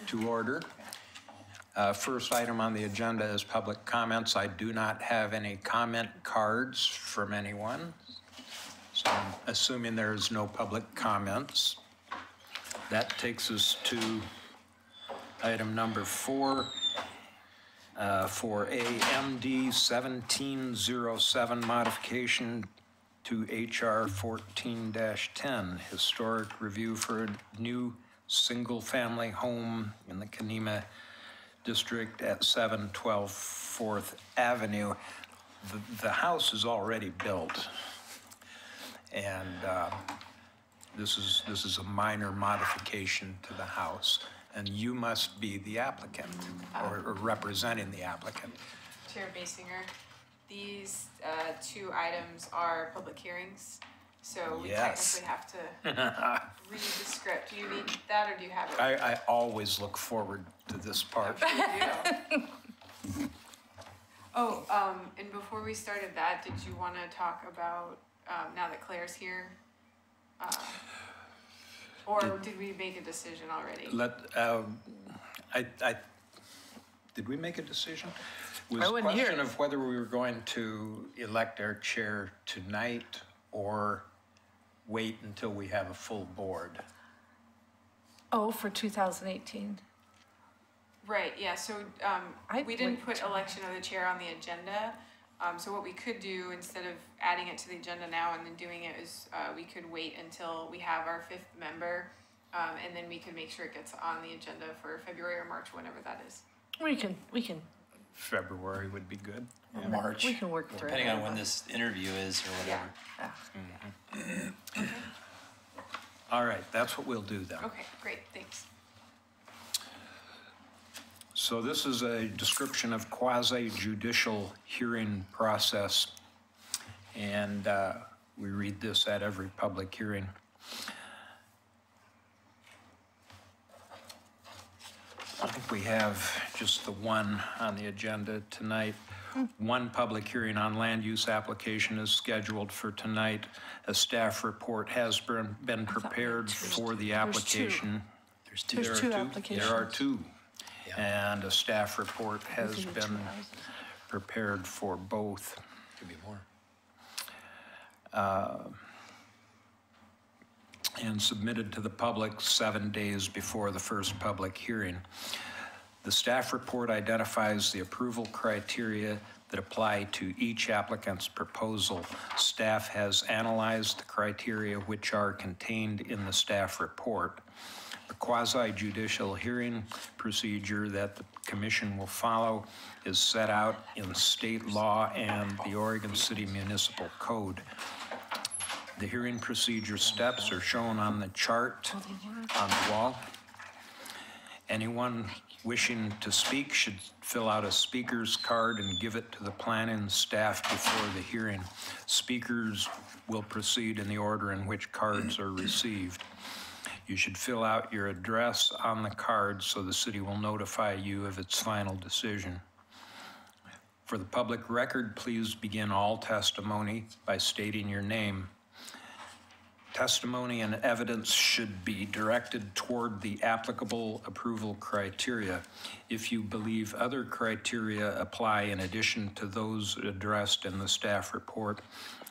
to order. First item on the agenda is public comments. I do not have any comment cards from anyone, so I'm assuming there's no public comments. That takes us to item number 4, for AMD 1707 modification to HR 14-10, historic review for a new single-family home in the Kenema district at 712 4th Avenue. The house is already built, and this is a minor modification to the house, and you must be the applicant or representing the applicant. Chair Basinger, these two items are public hearings, so we technically have to read the script. Do you need that, or do you have it? I always look forward to this part. Oh, and before we started that, did you want to talk about, now that Claire's here? Or did we make a decision already? Did we make a decision? Was the question of whether we were going to elect our chair tonight or wait until we have a full board? Oh, for 2018. Right, yeah, so we didn't put election of the chair on the agenda. So what we could do, instead of adding it to the agenda now and then doing it, is we could wait until we have our 5th member, and then we could make sure it gets on the agenda for February or March, whenever that is. We can. February would be good. Yeah, March. We can work through it. Depending on when this interview is or whatever. Yeah. Okay. All right, that's what we'll do then. Okay, great, thanks. So this is a description of quasi-judicial hearing process, and we read this at every public hearing. I think we have just the one on the agenda tonight. One public hearing on land use application is scheduled for tonight. A staff report has been prepared for the application. There's two applications. There are two. And a staff report has been prepared for both. Could be more. And submitted to the public 7 days before the first public hearing. The staff report identifies the approval criteria that apply to each applicant's proposal. Staff has analyzed the criteria which are contained in the staff report. The quasi-judicial hearing procedure that the commission will follow is set out in state law and the Oregon City Municipal Code. The hearing procedure steps are shown on the chart on the wall. Anyone wishing to speak should fill out a speaker's card and give it to the planning staff before the hearing. Speakers will proceed in the order in which cards are received. You should fill out your address on the card so the city will notify you of its final decision. For the public record, please begin all testimony by stating your name. Testimony and evidence should be directed toward the applicable approval criteria. If you believe other criteria apply in addition to those addressed in the staff report,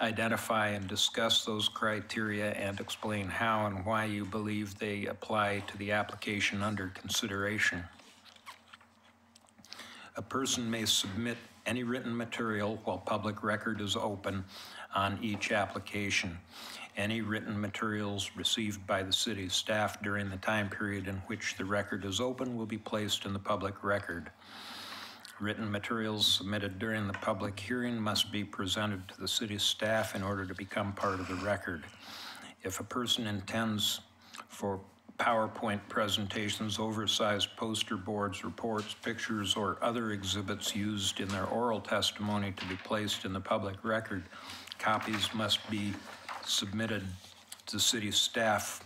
identify and discuss those criteria and explain how and why you believe they apply to the application under consideration. A person may submit any written material while public record is open on each application. Any written materials received by the city staff during the time period in which the record is open will be placed in the public record. Written materials submitted during the public hearing must be presented to the city staff in order to become part of the record. If a person intends for PowerPoint presentations, oversized poster boards, reports, pictures, or other exhibits used in their oral testimony to be placed in the public record, copies must be submitted to city staff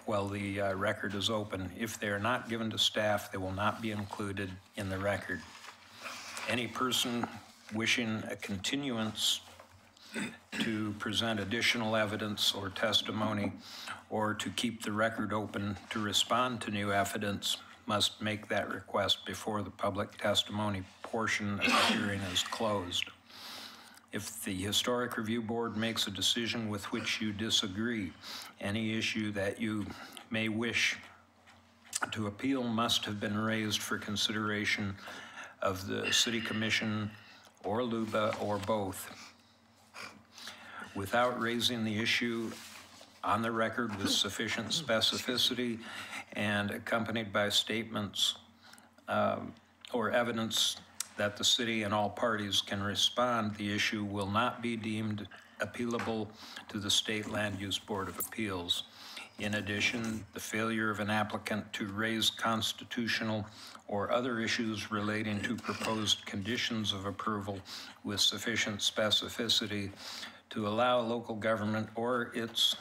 while the record is open. If they are not given to staff, they will not be included in the record. Any person wishing a continuance to present additional evidence or testimony, or to keep the record open to respond to new evidence must make that request before the public testimony portion of the hearing is closed. If the Historic Review Board makes a decision with which you disagree, any issue that you may wish to appeal must have been raised for consideration of the City Commission or LUBA or both. Without raising the issue on the record with sufficient specificity and accompanied by statements or evidence that the city and all parties can respond, the issue will not be deemed appealable to the State Land Use Board of Appeals. In addition, the failure of an applicant to raise constitutional or other issues relating to proposed conditions of approval with sufficient specificity to allow local government or its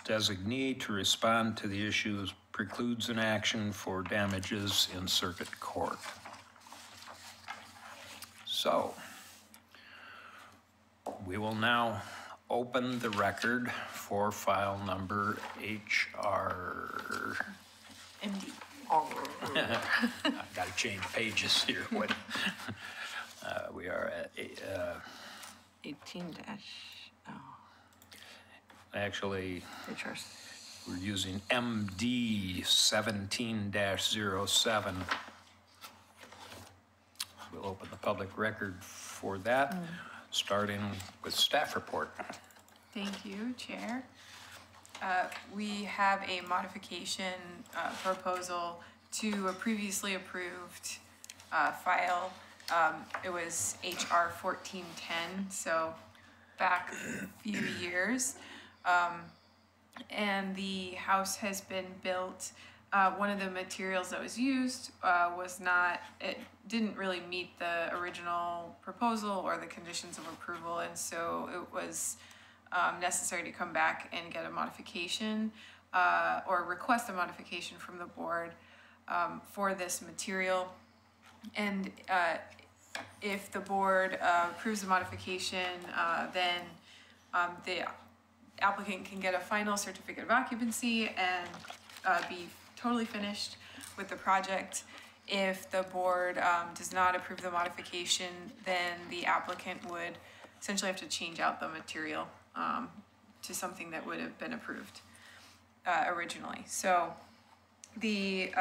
designee to respond to the issues precludes an action for damages in circuit court. So, we will now open the record for file number HR. MD. I've got to change pages here. What? We are at 18 dash, actually, HR. we're using MD 17-07. We'll open the public record for that, starting with staff report. Thank you, Chair. We have a modification proposal to a previously approved file. It was HR 1410, so back a few years. And the house has been built. One of the materials that was used it didn't really meet the original proposal or the conditions of approval, and so it was necessary to come back and get a modification or request a modification from the board for this material. And if the board approves the modification, then the applicant can get a final certificate of occupancy and be totally finished with the project. If the board does not approve the modification, then the applicant would essentially have to change out the material to something that would have been approved originally. So the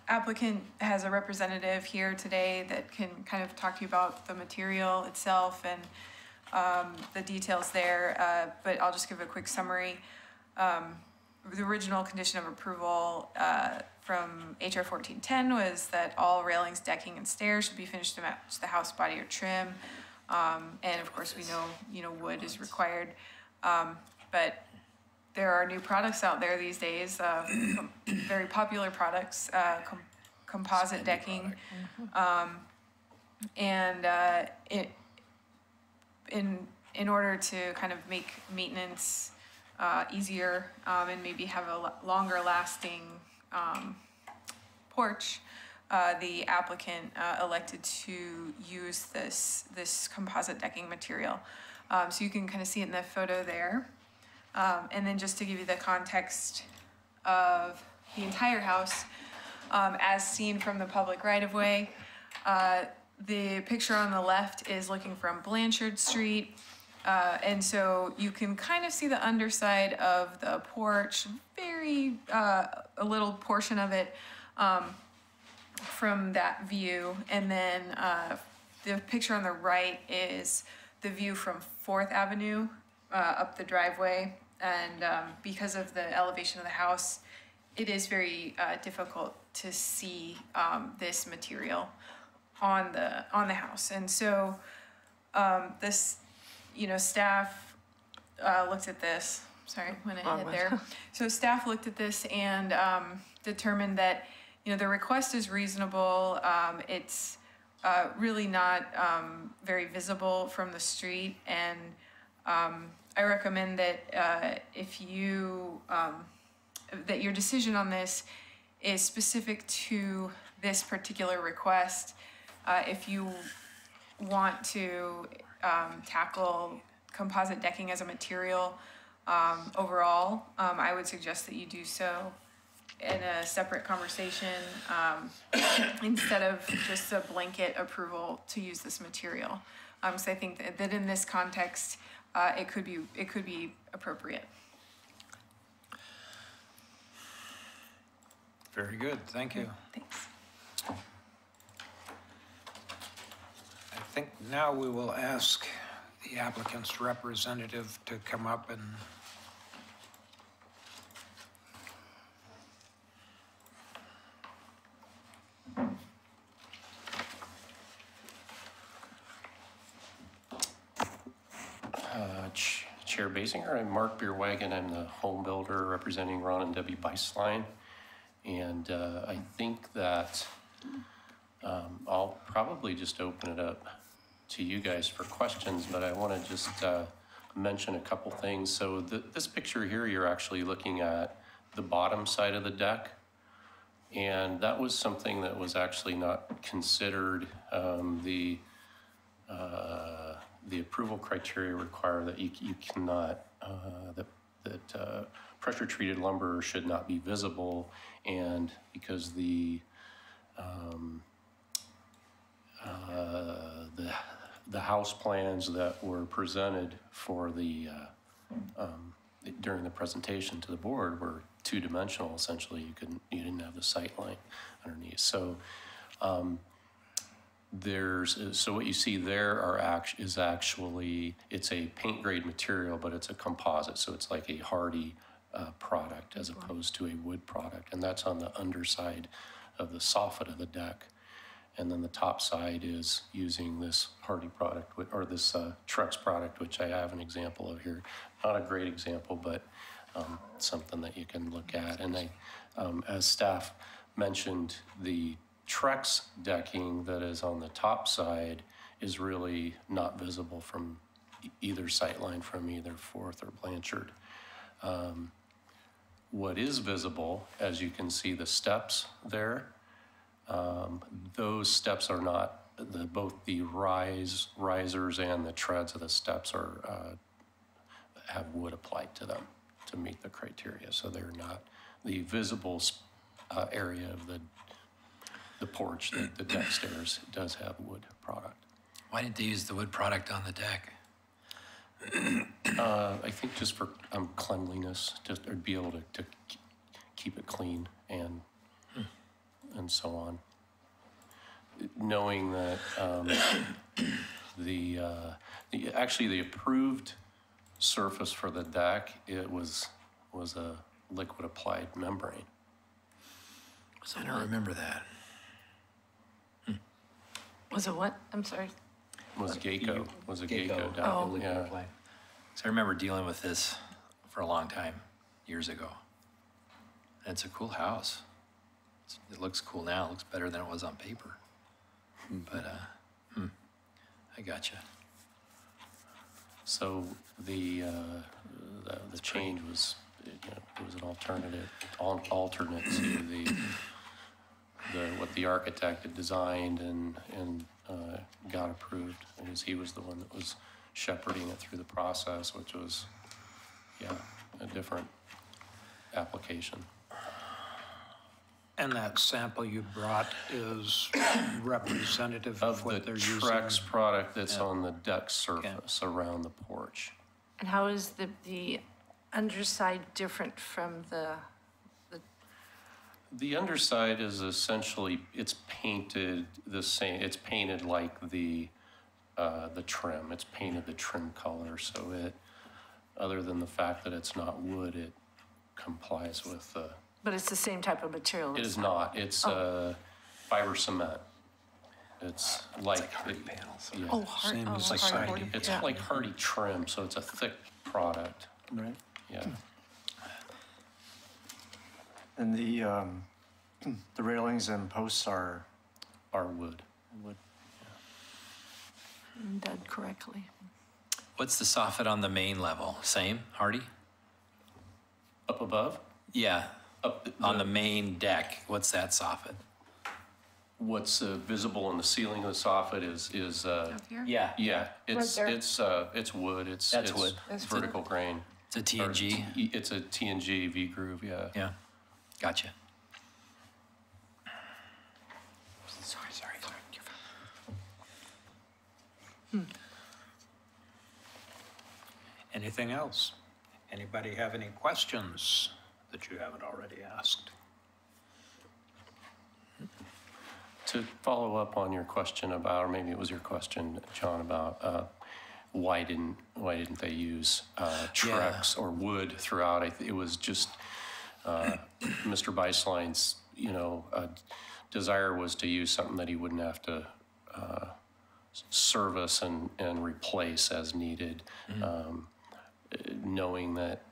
applicant has a representative here today that can kind of talk to you about the material itself and the details there, but I'll just give a quick summary. The original condition of approval from HR 1410 was that all railings, decking, and stairs should be finished to match the house body or trim. And of course, we know, wood is required. But there are new products out there these days, very popular products, composite decking. In order to kind of make maintenance easier and maybe have a longer lasting porch, the applicant elected to use this composite decking material. So you can kind of see it in the photo there. And then just to give you the context of the entire house, as seen from the public right-of-way, the picture on the left is looking from Blanchard Street. And so you can kind of see the underside of the porch, a little portion of it from that view. And then the picture on the right is the view from 4th Avenue up the driveway. And because of the elevation of the house, it is very difficult to see this material on the house. And so this, staff looked at this. Sorry, went ahead there. So staff looked at this and determined that the request is reasonable. It's really not very visible from the street, and I recommend that if you that your decision on this is specific to this particular request. If you want to tackle composite decking as a material overall, I would suggest that you do so in a separate conversation instead of just a blanket approval to use this material. So I think that in this context, it could be appropriate. Very good, thank you. Thanks. I think now we will ask the applicant's representative to come up and Chair Basinger, I'm Mark Beerwagon. I'm the home builder representing Ron and Debbie Beislein. And I think that I'll probably just open it up to you guys for questions, but I want to just mention a couple things. So this picture here, you're actually looking at the bottom side of the deck. And that was something that was actually not considered. The approval criteria require that you cannot, that pressure treated lumber should not be visible, and because the house plans that were presented for the during the presentation to the board were two-dimensional. Essentially, you didn't have the sight line underneath. So so what you see there is actually, it's a paint grade material, but it's a composite. So it's like a hardy product as opposed to a wood product. And that's on the underside of the soffit of the deck. And then the top side is using this hardy product, or this Trex product, which I have an example of here. Not a great example, but something that you can look at. And as staff mentioned, the Trex decking that is on the top side is really not visible from either sight line from either Fourth or Blanchard. What is visible, as you can see the steps there, those steps are not, both the risers and the treads of the steps are have wood applied to them to meet the criteria. So they're not the visible area of the porch, the deck stairs does have wood product. Why didn't they use the wood product on the deck? I think just for cleanliness, or be able to keep it clean and so on. Knowing that actually the approved surface for the deck, it was a liquid applied membrane. I don't remember that. Was it what? I'm sorry. Was Geico deck. Oh. Yeah. So I remember dealing with this for a long time, years ago. And it's a cool house. It looks cool now. It looks better than it was on paper. But I gotcha. So the change was, it was an alternate to what the architect had designed and got approved. And he was the one that was shepherding it through the process, which was, a different application. And that sample you brought is representative of Of what the they're using? Trex product that's on the deck surface around the porch. And how is the underside different from the The underside is essentially, it's painted the same, it's painted like the trim. It's painted the trim color, so it, other than the fact that it's not wood, it complies with the, but it's the same type of material? it it's is not, it's fiber cement. It's like, panels. yeah. Oh, hard, Same oh, as the hardboard. siding. It's Yeah. like hardy trim, so it's a thick product, Right. yeah. And the railings and posts are Wood. wood. Done correctly. What's the soffit on the main level? Same, hardy? Up above, Yeah, up on the main deck. What's that soffit? what's visible in the ceiling of the soffit is Up here? Yeah, yeah, it's there. it's wood. That's wood. That's vertical grain. it's a Or TNG. It's a TNG V groove. Yeah. Yeah, gotcha. Sorry. Anything else? Anybody have any questions that you haven't already asked? To follow up on your question about, or maybe it was your question, John, about why didn't they use Trex or wood throughout? It was just Mr. Beislein's, desire was to use something that he wouldn't have to service and replace as needed, knowing that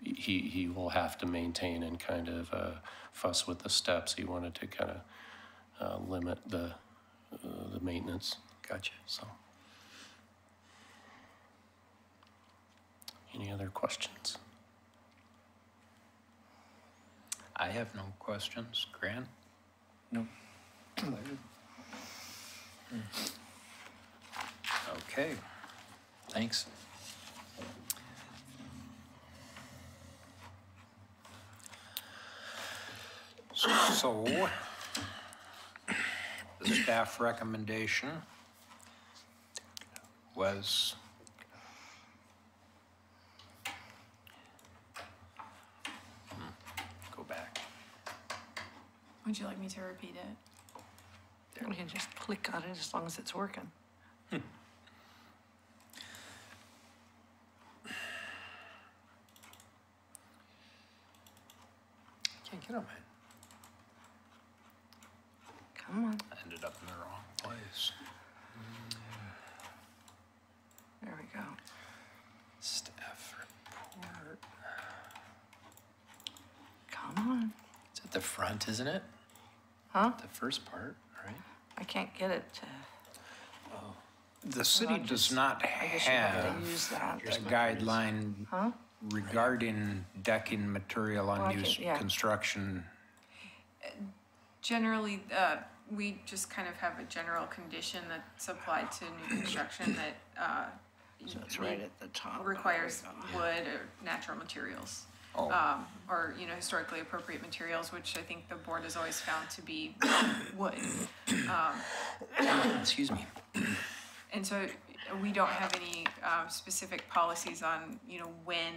he will have to maintain and kind of fuss with the steps. He wanted to kind of limit the maintenance. Gotcha. So, any other questions? I have no questions. Grant? No. Okay. Thanks. So, the staff recommendation was go back. Would you like me to repeat it? We can just click on it as long as it's working. Can't get on it. Come on, I ended up in the wrong place. there we go. Staff report. Come on. It's at the front, isn't it? Huh? The first part, right? I can't get it to, The city I'll does just- not I guess you have have to use that. a guideline Huh? regarding decking material Well, I unused can- yeah. construction. Generally, we just kind of have a general condition that's applied to new construction that So it's right at the top. requires There we go. wood or natural materials. Oh. Or, historically appropriate materials, which I think the board has always found to be wood. Excuse me. And so we don't have any specific policies on, when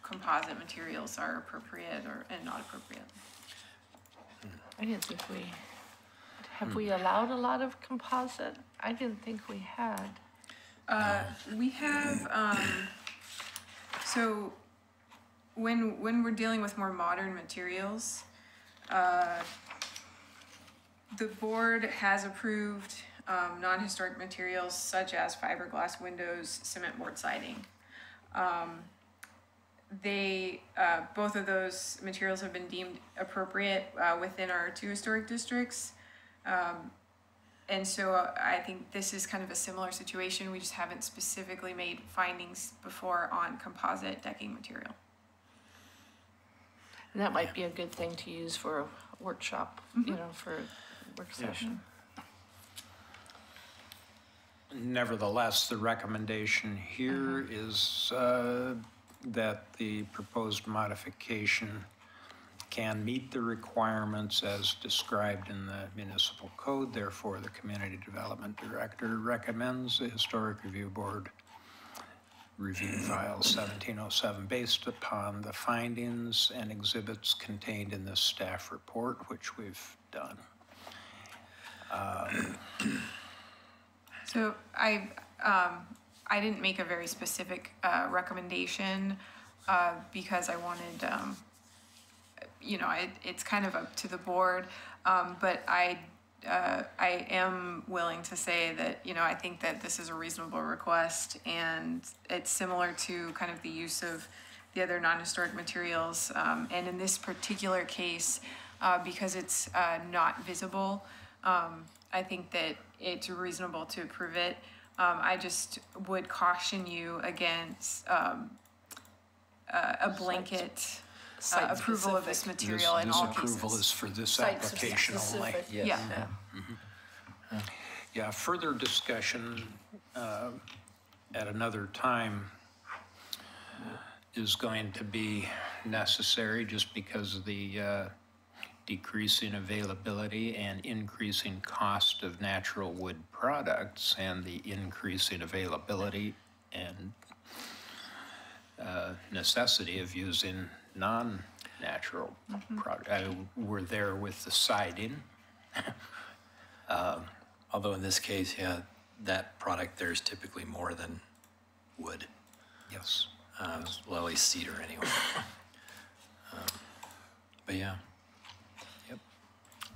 composite materials are appropriate and not appropriate. I didn't think have we allowed a lot of composite? I didn't think we had. We have, so when we're dealing with more modern materials, the board has approved non-historic materials such as fiberglass windows, cement board siding. Both of those materials have been deemed appropriate within our 2 historic districts. And so I think this is kind of a similar situation. We just haven't specifically made findings before on composite decking material. And that might be a good thing to use for a workshop, for a work session. Nevertheless, the recommendation here is that the proposed modification can meet the requirements as described in the municipal code. Therefore, the community development director recommends the Historic Review Board review file 1707 based upon the findings and exhibits contained in this staff report, which we've done. So I didn't make a very specific recommendation because I wanted, it's kind of up to the board. But I am willing to say that, I think that this is a reasonable request, and it's similar to kind of the use of the other non-historic materials. And in this particular case, because it's not visible, I think that it's reasonable to approve it. I just would caution you against a blanket approval of this material in This all approval cases. is for this Site application only. specific. Yes. Yeah. Yeah, further discussion at another time is going to be necessary just because of the decreasing availability and increasing cost of natural wood products and the increasing availability and necessity of using non-natural product. We're there with the siding. Although in this case, yeah, that product there is typically more than wood. Yes. Well, at least cedar anyway. But yeah,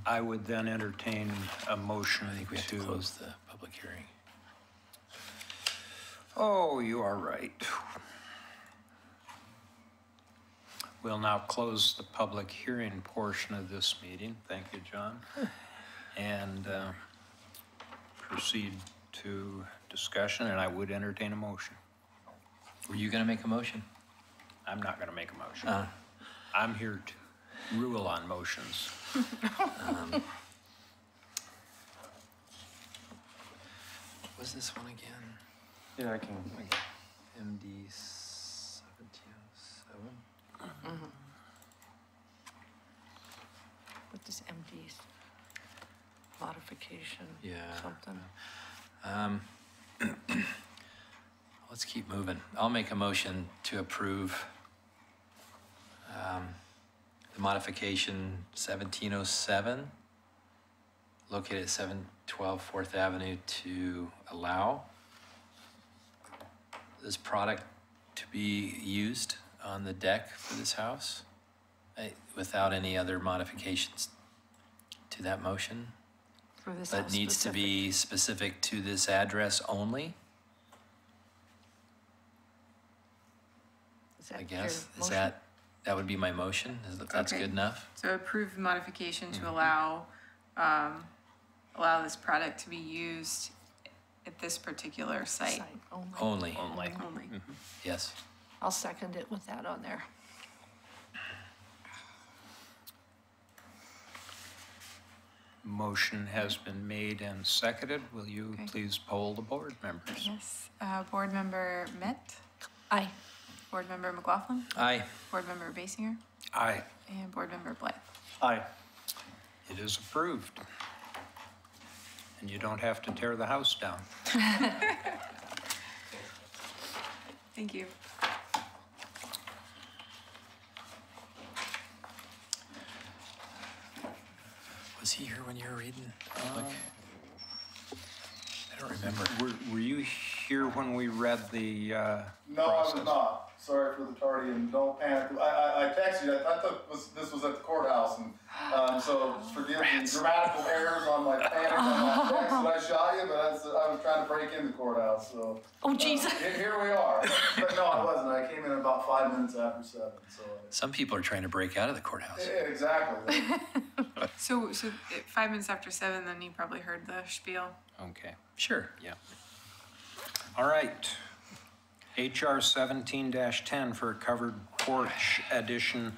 I would then entertain a motion I think we have to to, close the public hearing. oh, you are right. We'll now close the public hearing portion of this meeting. Thank you, John. And proceed to discussion, and I would entertain a motion. Were you gonna make a motion? I'm not going to make a motion. I'm here to rule on motions. What was this one again? Yeah, I can, MD 1707? What is MD's modification? Yeah. Something. Let's keep moving. I'll make a motion to approve the modification 1707, located at 712 4th Avenue, to allow this product to be used on the deck for this house without any other modifications to that motion. For this But house needs to specific. be specific to this address only, Is that I your guess. Is motion? that would be my motion? That's Okay. good enough? So approve modification to allow this product to be used at this particular site Site only. Only, only. yes. I'll second it with that on there. Motion has been made and seconded. Will you Okay. please poll the board members? Yes. Board Member Met, Aye. Board Member McLaughlin, Aye. Board Member Basinger, Aye, and Board Member Blythe. aye. it is approved. And you don't have to tear the house down. Thank you. Was he here when you were reading? Like, I don't remember. Were you here when we read the No, I was not. Sorry for the tardy, and don't panic. I texted you. I thought this was at the courthouse, and so forgive the grammatical errors on my panic on my text that I shot you, but I was trying to break in the courthouse, so. Oh, jeez. Here we are. But no, I wasn't. I came in about 5 minutes after 7, so. Some people are trying to break out of the courthouse. Yeah, exactly. So 5 minutes after 7, then you probably heard the spiel. Okay, Sure. yeah. All right. HR 17-10 for a covered porch addition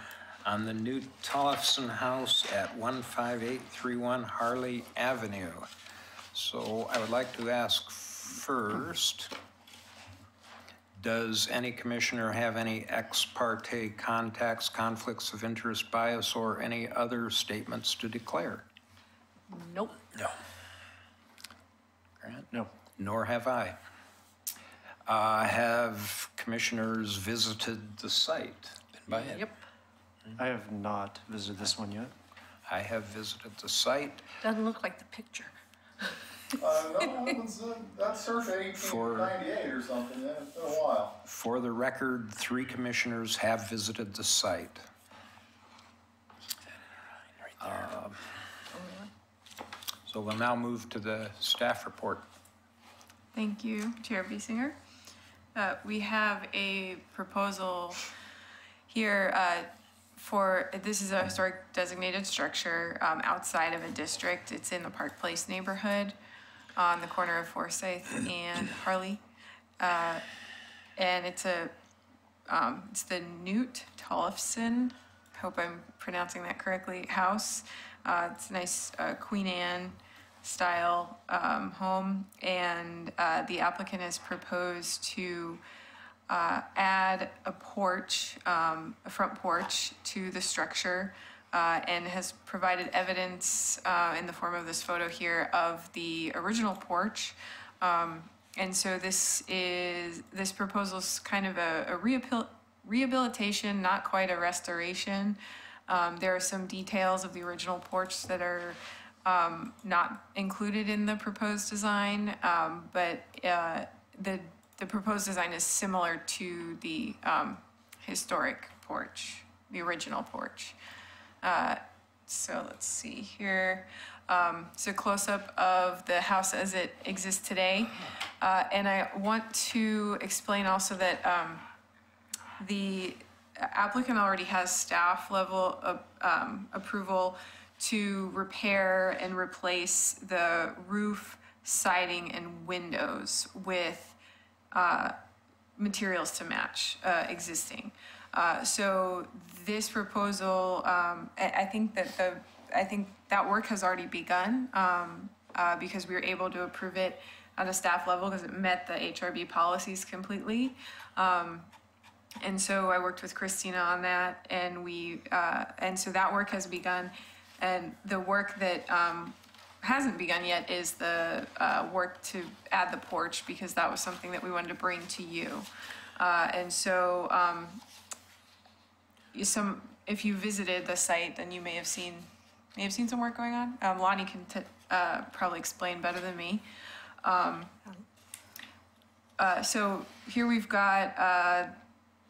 on the new Tollefson House at 15831 Harley Avenue. So I would like to ask first, does any commissioner have any ex parte contacts, conflicts of interest, bias, or any other statements to declare? Nope. No. Grant? No. Nor have I. Have commissioners visited the site? Been by it? Yep. I have not visited this one yet. I have visited the site. Doesn't look like the picture. No, that was, that's circa 1898 or something. Yeah, it's been a while. For the record, 3 commissioners have visited the site. So we'll now move to the staff report. Thank you, Chair Basinger. We have a proposal here this is a historic designated structure outside of a district. It's in the Park Place neighborhood on the corner of Forsyth and Harley. And it's the Newt Tollefson hope I'm pronouncing that correctly, house. It's a nice Queen Anne style home, and the applicant has proposed to add a porch, a front porch to the structure, and has provided evidence in the form of this photo here of the original porch. And so this proposal is kind of a rehabilitation, not quite a restoration. There are some details of the original porch that are not included in the proposed design, but the proposed design is similar to the historic porch, the original porch. So let's see here. So close-up of the house as it exists today. And I want to explain also that the applicant already has staff level of, approval to repair and replace the roof, siding, and windows with materials to match existing. So this proposal, I think that work has already begun because we were able to approve it at a staff level because it met the HRB policies completely. And so I worked with Christina on that, and so that work has begun. And the work that hasn't begun yet is the work to add the porch, because that was something that we wanted to bring to you. And so if you visited the site, then you may have seen some work going on. Lonnie can probably explain better than me. So here we've got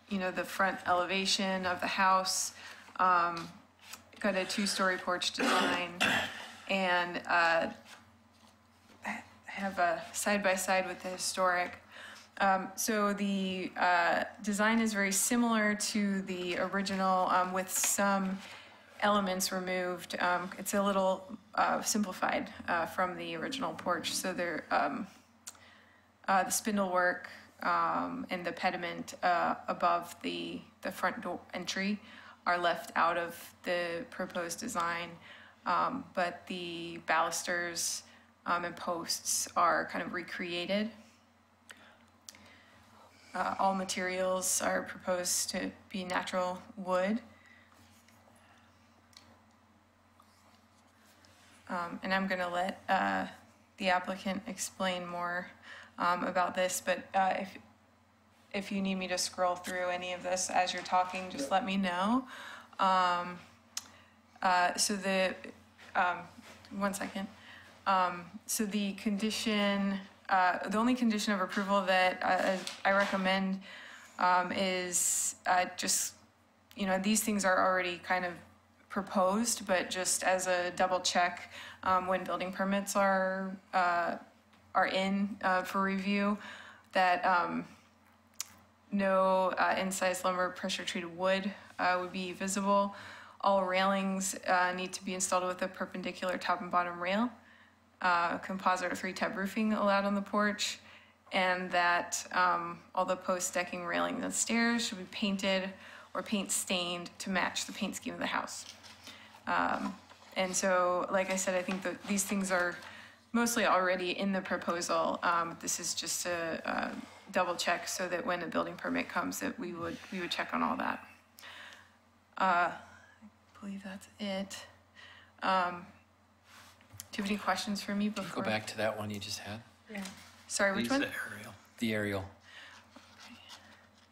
the front elevation of the house. Got a 2-story porch design, and have a side-by-side with the historic. So the design is very similar to the original, with some elements removed. It's a little simplified from the original porch. So there, the spindle work and the pediment above the front door entry are left out of the proposed design, but the balusters and posts are kind of recreated. All materials are proposed to be natural wood. And I'm going to let the applicant explain more about this, but if you need me to scroll through any of this as you're talking, just let me know. So one second. So the condition, the only condition of approval that I recommend is just, these things are already kind of proposed, but just as a double check, when building permits are in for review, that no incised lumber pressure treated wood would be visible. All railings need to be installed with a perpendicular top and bottom rail. Composite or 3-tab roofing allowed on the porch, and that all the post, decking, railing, and stairs should be painted or paint stained to match the paint scheme of the house. And so, like I said, I think that these things are mostly already in the proposal. This is just a double check so that when a building permit comes, that we would check on all that. I believe that's it. Do you have any questions for me before? Go back to that one you just had. Yeah. Sorry, which one? The aerial. The aerial.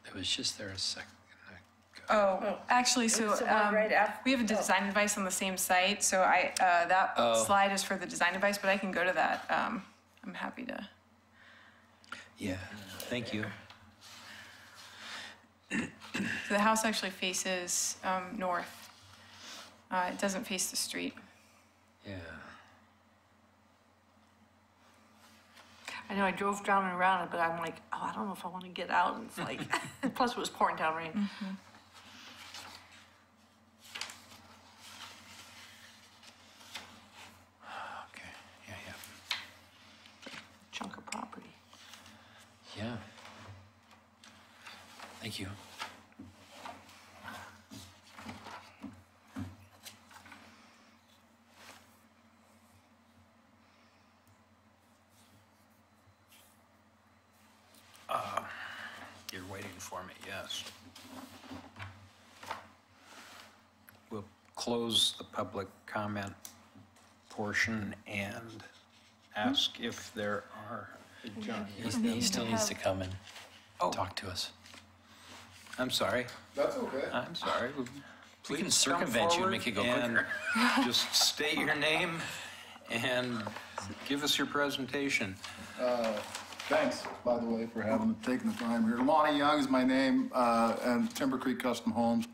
It was just there a second ago. Oh, actually, so It's the one right after- we have a design advice on the same site, so that slide is for the design advice, but I can go to that. I'm happy to. Yeah. Thank you. So the house actually faces north. It doesn't face the street. Yeah. I know I drove down and around it, but I'm like, oh, I don't know if I want to get out. And it's like, plus it was pouring down rain. Mm-hmm. Okay. Yeah. Chunk of property. Yeah. Thank you. for me, yes. We'll close the public comment portion and ask if there are, John, He still needs to come and Oh. talk to us. I'm sorry, That's okay. I'm sorry. We Please can come circumvent you and forward make it go and quicker. Just state your name and give us your presentation. Thanks, by the way, for taking the time here. Lonnie Young is my name, and Timber Creek Custom Homes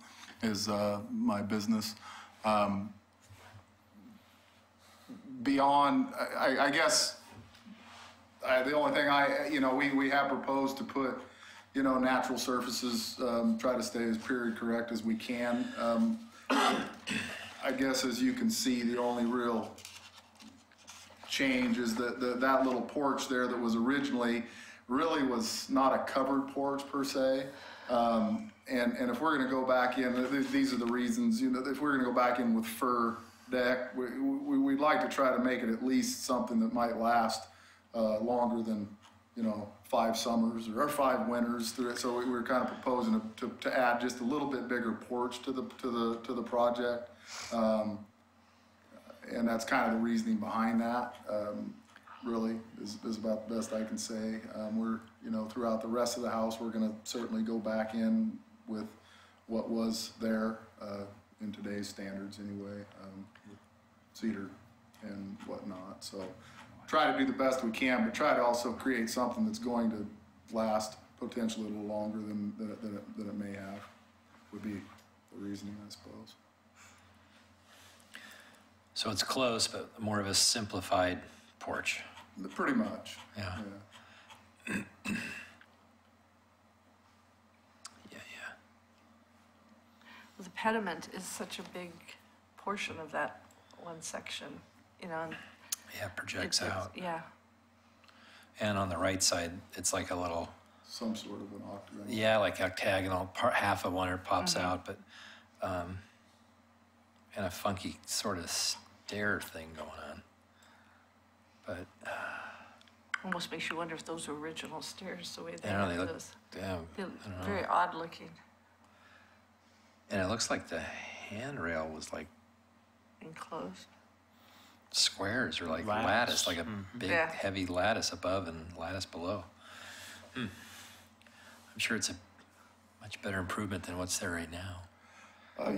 is my business. Beyond, I guess, the only thing we have proposed to put, natural surfaces, try to stay as period correct as we can. I guess as you can see, the only real change is that that little porch there that was originally really was not a covered porch per se. And if we're gonna go back in, these are the reasons, if we're gonna go back in with fir deck, we'd like to try to make it at least something that might last longer than, 5 summers or 5 winters through it. So we were kind of proposing to add just a little bit bigger porch to the project. And that's kind of the reasoning behind that, really, is about the best I can say. We're, throughout the rest of the house, we're gonna certainly go back in with what was there, in today's standards anyway, with cedar and whatnot. So try to do the best we can, but try to also create something that's going to last potentially a little longer than it may have, would be the reasoning, I suppose. So it's close, but more of a simplified porch. Pretty much. Yeah. Yeah. Yeah. The pediment is such a big portion of that one section, and Yeah, it projects it's- out. Yeah, And on the right side, it's like a little, Some sort of an octagon. yeah, like octagonal, half of one pops out, but, and a funky sort of stair thing going on. But, almost makes you wonder if those are original stairs, the way they I don't know, they have look, those. yeah, They're I don't know. very odd looking, And it looks like the handrail was like enclosed. squares or like Lattice. lattice, like a big Yeah. heavy lattice above and lattice below. I'm sure it's a much better improvement than what's there right now.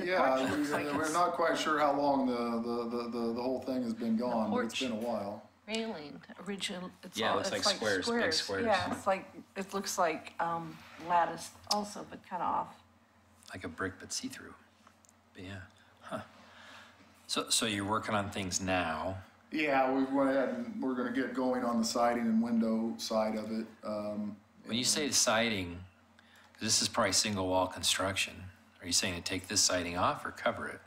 Yeah, porch looks like we're it's- not quite sure how long the whole thing has been gone, but it's porch. been a while. Railing, original, it's Yeah, it all, looks it's like squares, big squares. Yeah, it's like, it looks like, lattice also, but kind of off. Like a brick but see-through. But yeah, huh. So you're working on things now. Yeah, we went ahead and we're gonna get going on the siding and window side of it. When you say siding, 'cause this is probably single wall construction, are you saying to take this siding off or cover it?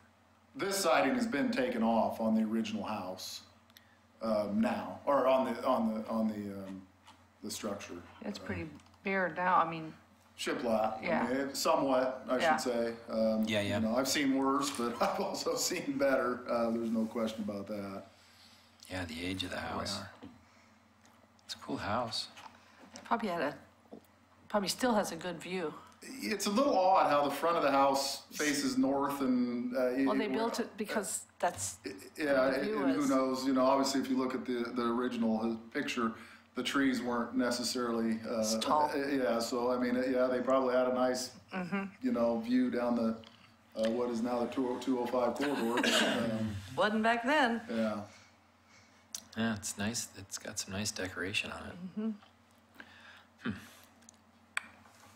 This siding has been taken off on the original house, now, or on the structure. It's pretty bare now, I mean, Shiplap, Yeah. Somewhat, I Yeah. should say. Yeah. I've seen worse, but I've also seen better. There's no question about that. Yeah, the age of the house. It's a cool house. probably still has a good view. It's a little odd how the front of the house faces north and. Well, they built it because that's, Yeah, the view and who is- knows, obviously if you look at the original picture, the trees weren't necessarily, It's tall. yeah, so I mean, yeah, they probably had a nice, view down the, what is now the 205 corridor. wasn't back then. Yeah, Yeah, it's nice. It's got some nice decoration on it.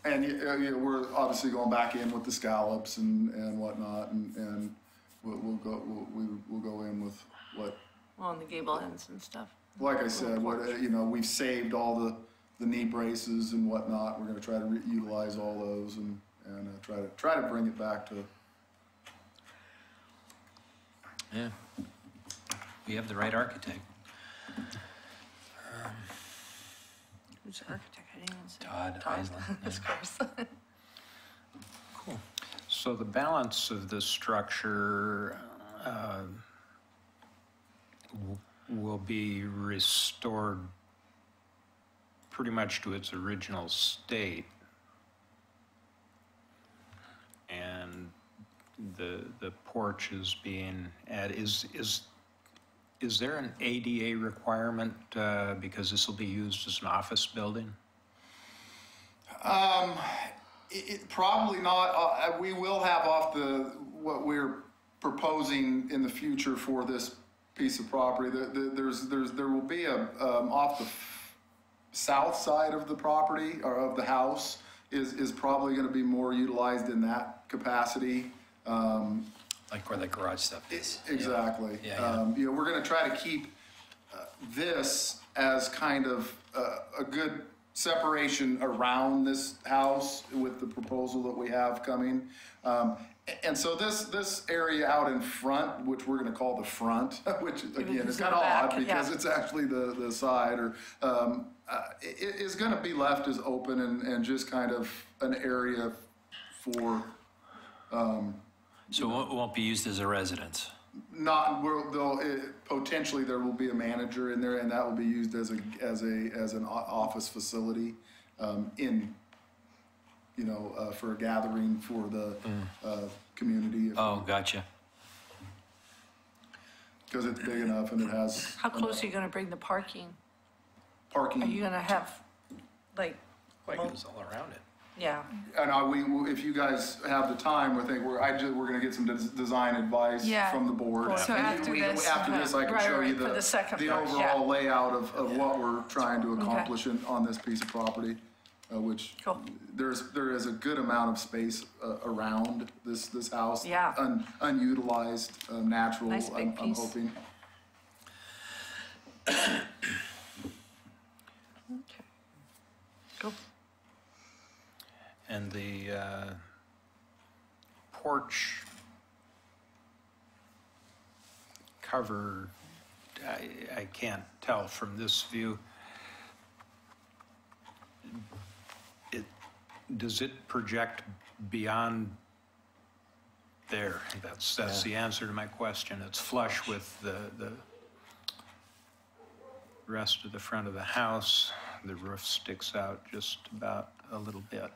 and we're obviously going back in with the scallops and whatnot, and we'll go in with what, On the gable ends and stuff. like I said, what, we've saved all the knee braces and whatnot. We're gonna try to utilize all those and try to bring it back to. Yeah. We have the right architect. Who's the architect? I didn't even say. Todd Island, yeah. Of course. Cool. So the balance of the structure will be restored pretty much to its original state. the porch is being added. Is there an ADA requirement, because this will be used as an office building? Probably not. We will have what we're proposing in the future for this piece of property. There will be off the south side of the property, or of the house, is probably going to be more utilized in that capacity. Like where the garage stuff is. Exactly. Yeah. We're going to try to keep this as kind of a good separation around this house with the proposal that we have coming. And so this area out in front, which we're going to call the front, which again is kind of odd because it's actually the side, or is going to be left as open and just kind of an area for. So it won't be used as a residence? Potentially there will be a manager in there, and that will be used as an office facility, for a gathering for the community. Oh, gotcha. Because it's big enough and it has. How close are you gonna bring the parking? Parking. Are you gonna have, like, Like it was all around it. yeah, And if you guys have the time, I think we're gonna get some design advice Yeah. from the board. So And after this, after this, I can right, show you right, for the second the part, yeah. overall layout of what we're trying to accomplish on this piece of property, which Cool. there is a good amount of space around this house. Yeah. Unutilized, natural, Nice big I'm piece. hoping. okay. Cool. And the porch cover, I can't tell from this view. Does it project beyond there? That's the answer to my question. It's flush with the rest of the front of the house. The roof sticks out just about a little bit.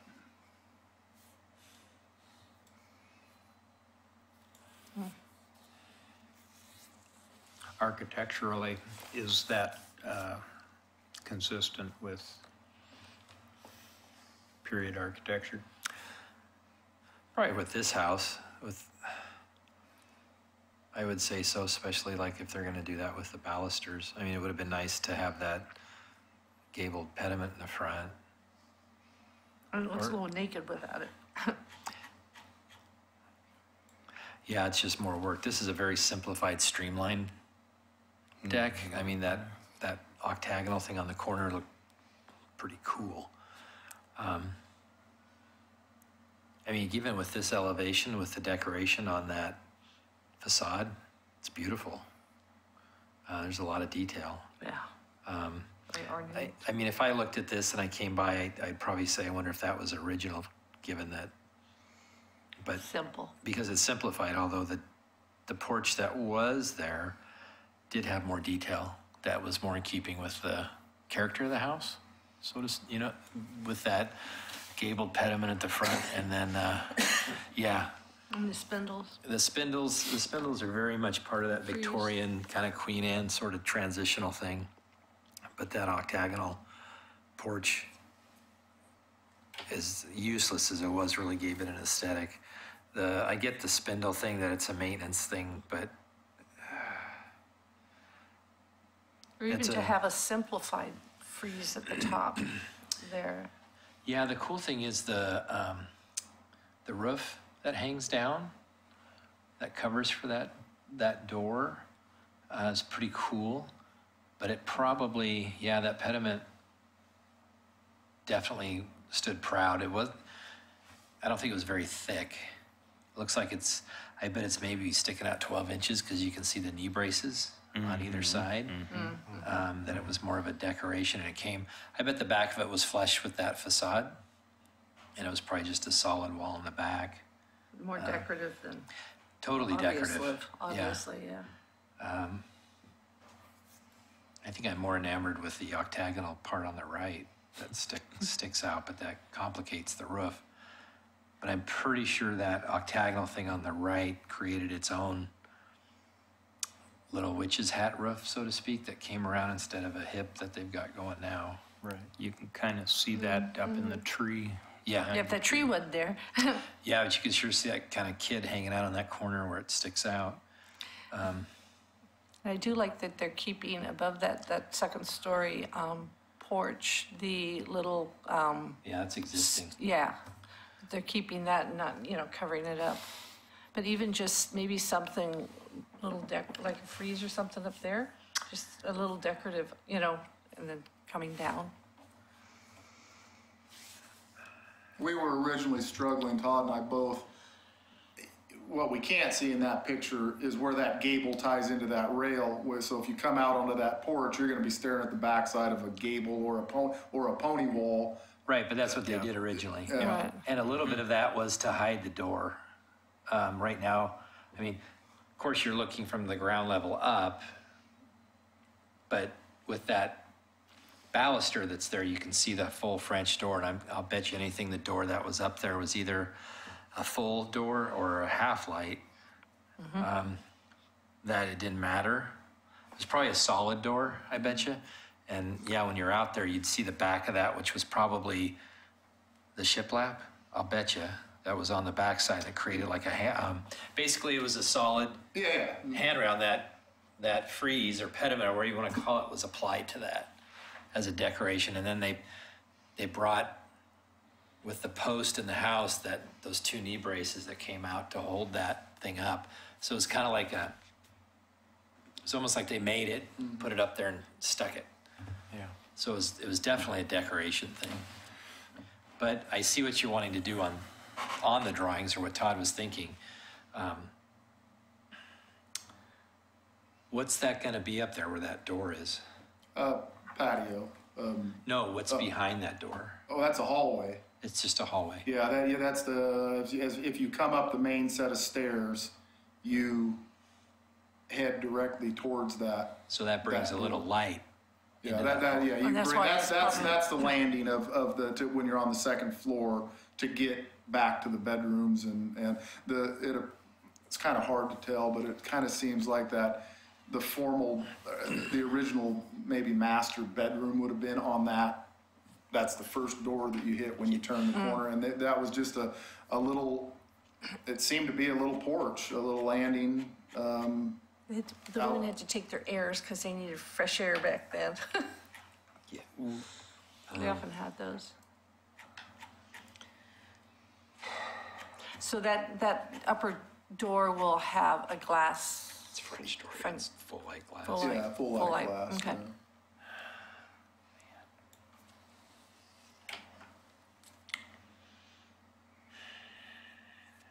Architecturally, is that consistent with period architecture? Probably with this house, I would say so, especially like if they're gonna do that with the balusters. I mean, it would have been nice to have that gabled pediment in the front. And it looks a little naked without it. Yeah, it's just more work. This is a very simplified, streamlined deck. I mean, that octagonal thing on the corner looked pretty cool. I mean, even with this elevation, with the decoration on that facade, it's beautiful. There's a lot of detail. Yeah. Very ornate. I mean, if I looked at this and I came by, I'd probably say, I wonder if that was original, given that. But Simple. because it's simplified, although the porch that was there did have more detail that was more in keeping with the character of the house. So just, with that gabled pediment at the front, and then, yeah, And the spindles. the spindles are very much part of that Victorian kind of Queen Anne sort of transitional thing. But that octagonal porch, as useless as it was, really gave it an aesthetic. I get the spindle thing, that it's a maintenance thing, but Or even It's to a- have a simplified frieze at the top there. yeah, the cool thing is the roof that hangs down, that covers for that door, is pretty cool. But it probably, that pediment definitely stood proud. I don't think it was very thick. It looks like I bet it's maybe sticking out 12 inches because you can see the knee braces on either side. That it was more of a decoration, and I bet the back of it was flush with that facade, and it was probably just a solid wall in the back. More decorative than Totally decorative. obviously, yeah. I think I'm more enamored with the octagonal part on the right that sticks out, but that complicates the roof. But I'm pretty sure that octagonal thing on the right created its own little witch's hat roof, so to speak, that came around instead of a hip that they've got going now. Right. You can kind of see that up in the tree. Yeah. Yeah, if that tree wasn't there. Yeah, but you can sure see that kind of kid hanging out in that corner where it sticks out. I do like that they're keeping above that second story porch, the little, Yeah, that's existing. yeah, they're keeping that and not, covering it up. But even just maybe something, little like a frieze or something up there, just a little decorative, and then coming down. We were originally struggling, Todd and I both. What we can't see in that picture is where that gable ties into that rail. So if you come out onto that porch, you're gonna be staring at the backside of a gable or a pony wall. Right, but that's what they did originally. Yeah. Right. And a little bit of that was to hide the door. Right now, I mean, of course, you're looking from the ground level up, but with that baluster that's there, you can see the full French door, and I'll bet you anything the door that was up there was either a full door or a half light. That it didn't matter. It was probably a solid door, I bet you. And yeah, when you're out there, you'd see the back of that, which was probably the shiplap. I'll bet you that was on the backside that created like a basically it was a solid Yeah, handrail. That frieze or pediment or whatever you want to call it was applied to that as a decoration. And then they brought with the post in the house those two knee braces that came out to hold that thing up. So it's kind of like it's almost like they made it, put it up there and stuck it. Yeah. So it was definitely a decoration thing. But I see what you're wanting to do on the drawings or what Todd was thinking. What's that going to be up there where that door is? patio. No, what's behind that door? Oh, that's a hallway. It's just a hallway. Yeah, that's if you come up the main set of stairs, you head directly towards that. So that brings a little light. Yeah, into yeah, you And that's bring, why that's, it's that's the landing when you're on the second floor to get back to the bedrooms and it's kind of hard to tell, but it kind of seems like that the formal, the original maybe master bedroom would have been on that. That's the first door that you hit when you turn the corner, and that was just a little. It seemed to be a little porch, a little landing. The women had to take their airs because they needed fresh air back then. Yeah. They often had those. So that upper door will have a glass. It's French door. French- It's full light glass. Full light. Yeah, full Full light light, glass. okay. Yeah.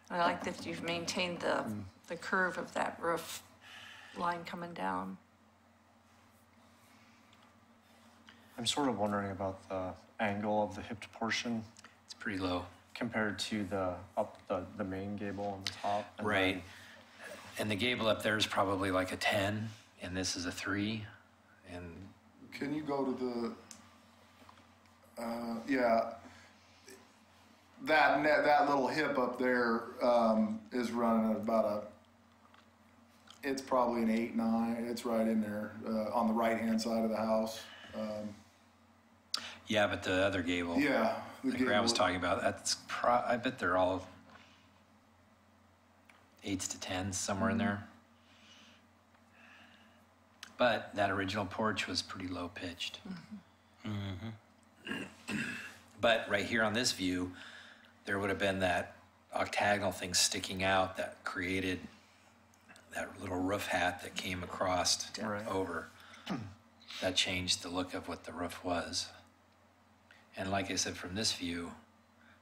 I like that you've maintained the curve of that roof line coming down. I'm sort of wondering about the angle of the hipped portion It's pretty low. compared to the main gable on the top. And Right. then- And the gable up there is probably like a 10, and this is a 3. And Can you go to the? Yeah. That little hip up there is running at about it's probably an 8, 9. It's right in there on the right hand side of the house. yeah, but the other gable. Yeah, the Like Graham was gable. talking about, I bet they're all 8s to 10s, somewhere in there. But that original porch was pretty low pitched. But right here on this view, there would have been that octagonal thing sticking out that created that little roof hat that came across Right. over. That changed the look of what the roof was. And like I said, from this view,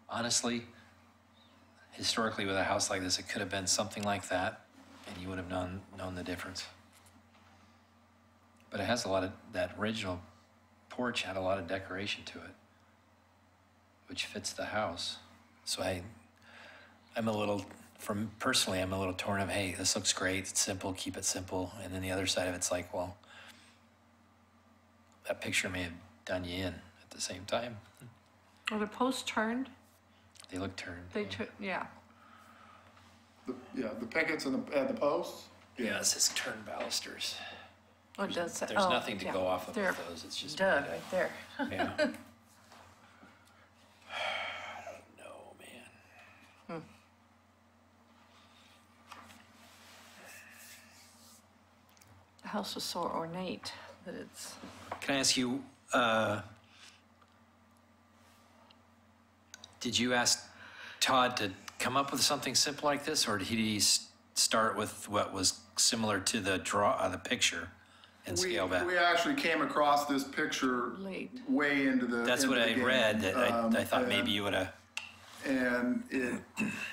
honestly, historically with a house like this, it could have been something like that, and you would have known the difference. But it has that original porch had a lot of decoration to it, which fits the house. So I'm a little torn of, hey, this looks great, it's simple, keep it simple. And then the other side of it's like, well, that picture may have done you in at the same time. Are the posts turned? They look turned. Yeah. The pickets and the posts? Yeah, it says turned balusters. Oh, it does say. There's oh, nothing to yeah. go off of There. with those. It's just Duh, made up. right there. Yeah. I don't know, man. The house was so ornate that it's, Can I ask you, did you ask Todd to come up with something simple like this, or did he start with what was similar to the picture and scale back? We actually came across this picture Late. way into the. That's into what the I game. read, that I thought and- maybe you would have. And it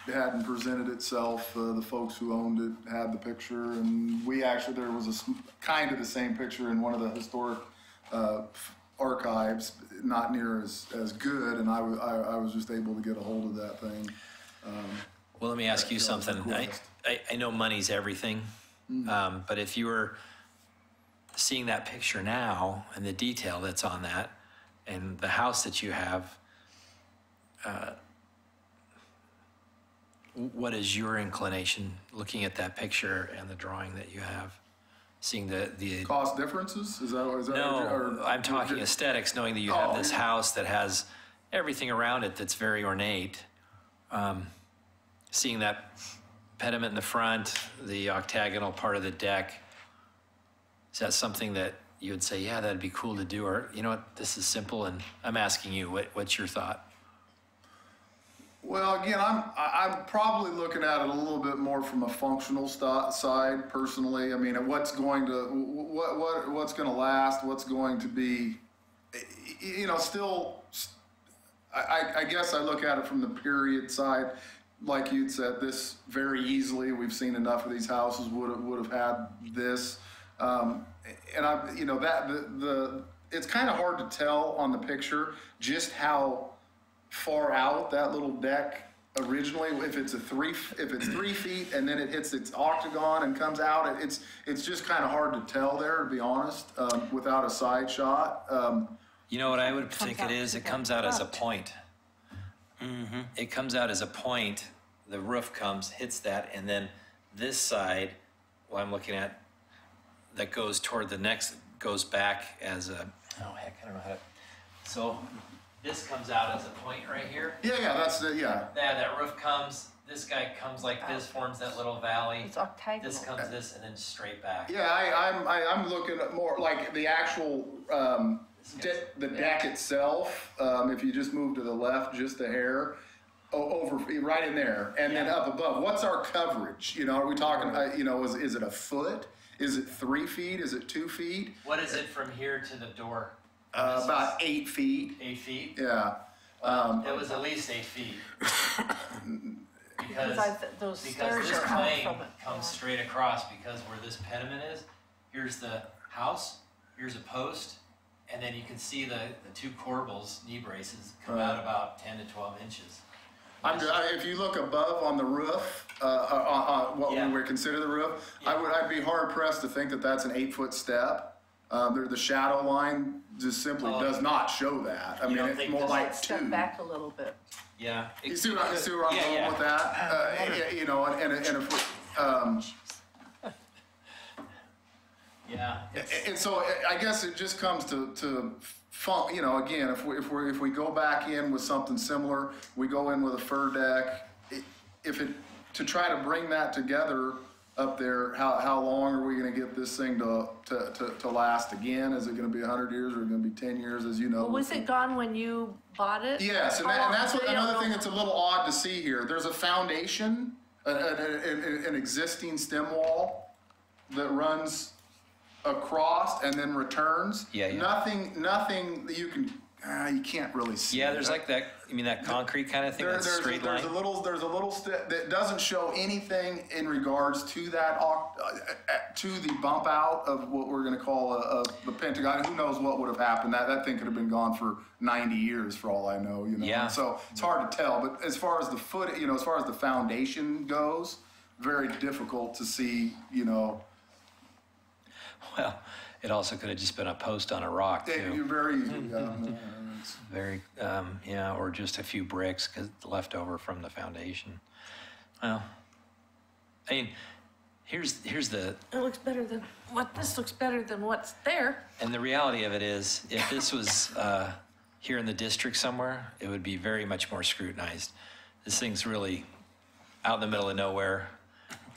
hadn't presented itself. The folks who owned it had the picture, and there was kind of the same picture in one of the historic archives, not near as good, and I was just able to get a hold of that thing. Well, let me ask you that was something. request. I know money's everything, but if you were seeing that picture now and the detail that's on that and the house that you have, what is your inclination looking at that picture and the drawing that you have? Seeing the Cost differences? Is that no, I'm talking aesthetics, knowing that you have this house that has everything around it that's very ornate. Seeing that pediment in the front, the octagonal part of the deck, is that something that you would say, yeah, that'd be cool to do? Or, you know what, this is simple, and I'm asking you, what's your thought? Well, again, I'm probably looking at it a little bit more from a functional side, personally. I mean, what's going to last? What's going to be, still. I guess I look at it from the period side, like you'd said. This very easily, we've seen enough of these houses would have had this, and it's kind of hard to tell on the picture just how far out that little deck originally, if it's 3 feet and then it hits its octagon and comes out, it's just kind of hard to tell there, to be honest, without a side shot. You know what I would think it out is? to It that comes out as a front. point. It comes out as a point. The roof comes, hits that, and then this side, what I'm looking at, that goes toward the next, goes back as a, oh heck, I don't know how to. So this comes out as a point right here. Yeah, that's the, yeah. That roof comes, this guy comes like this, forms that little valley. it's octagonal. This comes this, and then straight back. Yeah, I'm looking at more like the actual the deck itself. If you just move to the left, just a hair over right in there, and then up above. What's our coverage? Are we talking? Is it a foot? Is it 3 feet? Is it 2 feet? What is it from here to the door? About 8 feet. 8 feet? Yeah. It was at least 8 feet. Because those Because stairs this are out plane from it. comes straight across, because where this pediment is, here's the house, here's a post, and then you can see the two corbels, knee braces, come out about 10 to 12 inches. If you look above on the roof, on what Yeah. we would consider the roof, Yeah. I'd be hard pressed to think that that's an 8-foot step. The shadow line just simply does not show that. I mean, don't it's think more this- like Step 2. back a little bit. Yeah. You see where I'm going with that? And if Yeah. and so I guess it just comes to fun. Again, if we go back in with something similar, we go in with a fir deck. To try to bring that together up there, how long are we going to get this thing to last again? Is it going to be 100 years or going to be 10 years? As you know, Well, was it gone when you bought it? yes, and How long- that's so you don't another know- thing that's a little odd to see here. There's a foundation, an existing stem wall that runs across and then returns. Yeah. Nothing that you can't really see. Yeah, there's like that, that concrete kind of thing, that straight line. There's a little step that doesn't show anything in regards to that to the bump out of what we're going to call the Pentagon. Who knows what would have happened? That thing could have been gone for 90 years for all I know. Yeah. So it's hard to tell. But as far as the as far as the foundation goes, very difficult to see. Well, it also could have just been a post on a rock, too. You're very easy. Very, yeah, or just a few bricks left over from the foundation. Well, I mean, here's the, It looks better than, this looks better than what's there. and the reality of it is, if this was here in the district somewhere, it would be very much more scrutinized. This thing's really out in the middle of nowhere.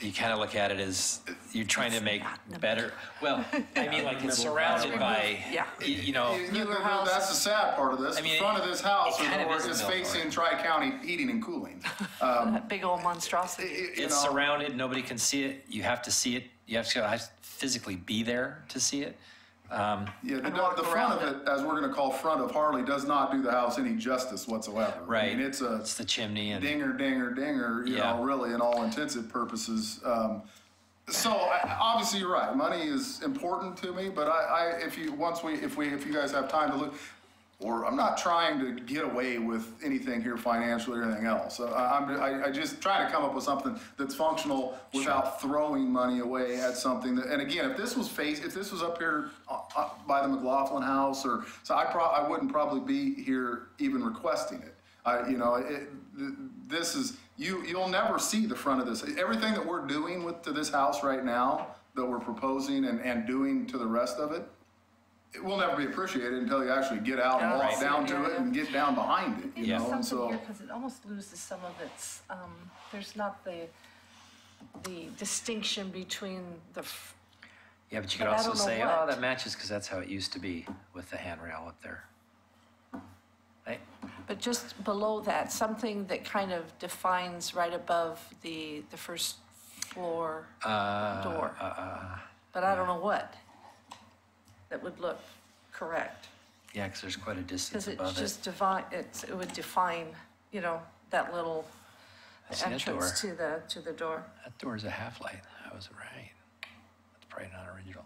You kind of look at it as you're trying to make better. Well, I mean, like it's surrounded by, Yeah. you know, That's the sad part of this. I mean, The front of this house it kind of is is a mill facing Tri-County Heating and Cooling. That big old monstrosity. You it's know, surrounded. Nobody can see it. You have to see it. You have to physically be there to see it. Yeah, and walk the front around of it, as we're gonna call front of Harley, does not do the house any justice whatsoever. Right. I mean, it's a It's the chimney and dinger, you Yeah. know, really in all intensive purposes. Obviously you're right, money is important to me, but if you guys have time to look, or I'm not trying to get away with anything here financially or anything else. I just trying to come up with something that's functional without throwing money away at something that, and again, if this was up here by the McLaughlin house, I wouldn't probably be here even requesting it. This is, you'll never see the front of this. Everything that we're doing to this house right now, that we're proposing and doing to the rest of it, it will never be appreciated until you actually get out and walk down to it and get down behind it, you know, and so. Because it almost loses some of its, there's not the distinction between yeah, but you could But I also don't know say, what. oh, that matches because that's how it used to be with the handrail up there. Right? but just below that, something that kind of defines right above the first floor door. But I don't know what. That would look correct. Yeah, because there's quite a distance Because it above it. just it would define, you know, that little I see that entrance to the door. That door's a half light. I was right. That's probably not original.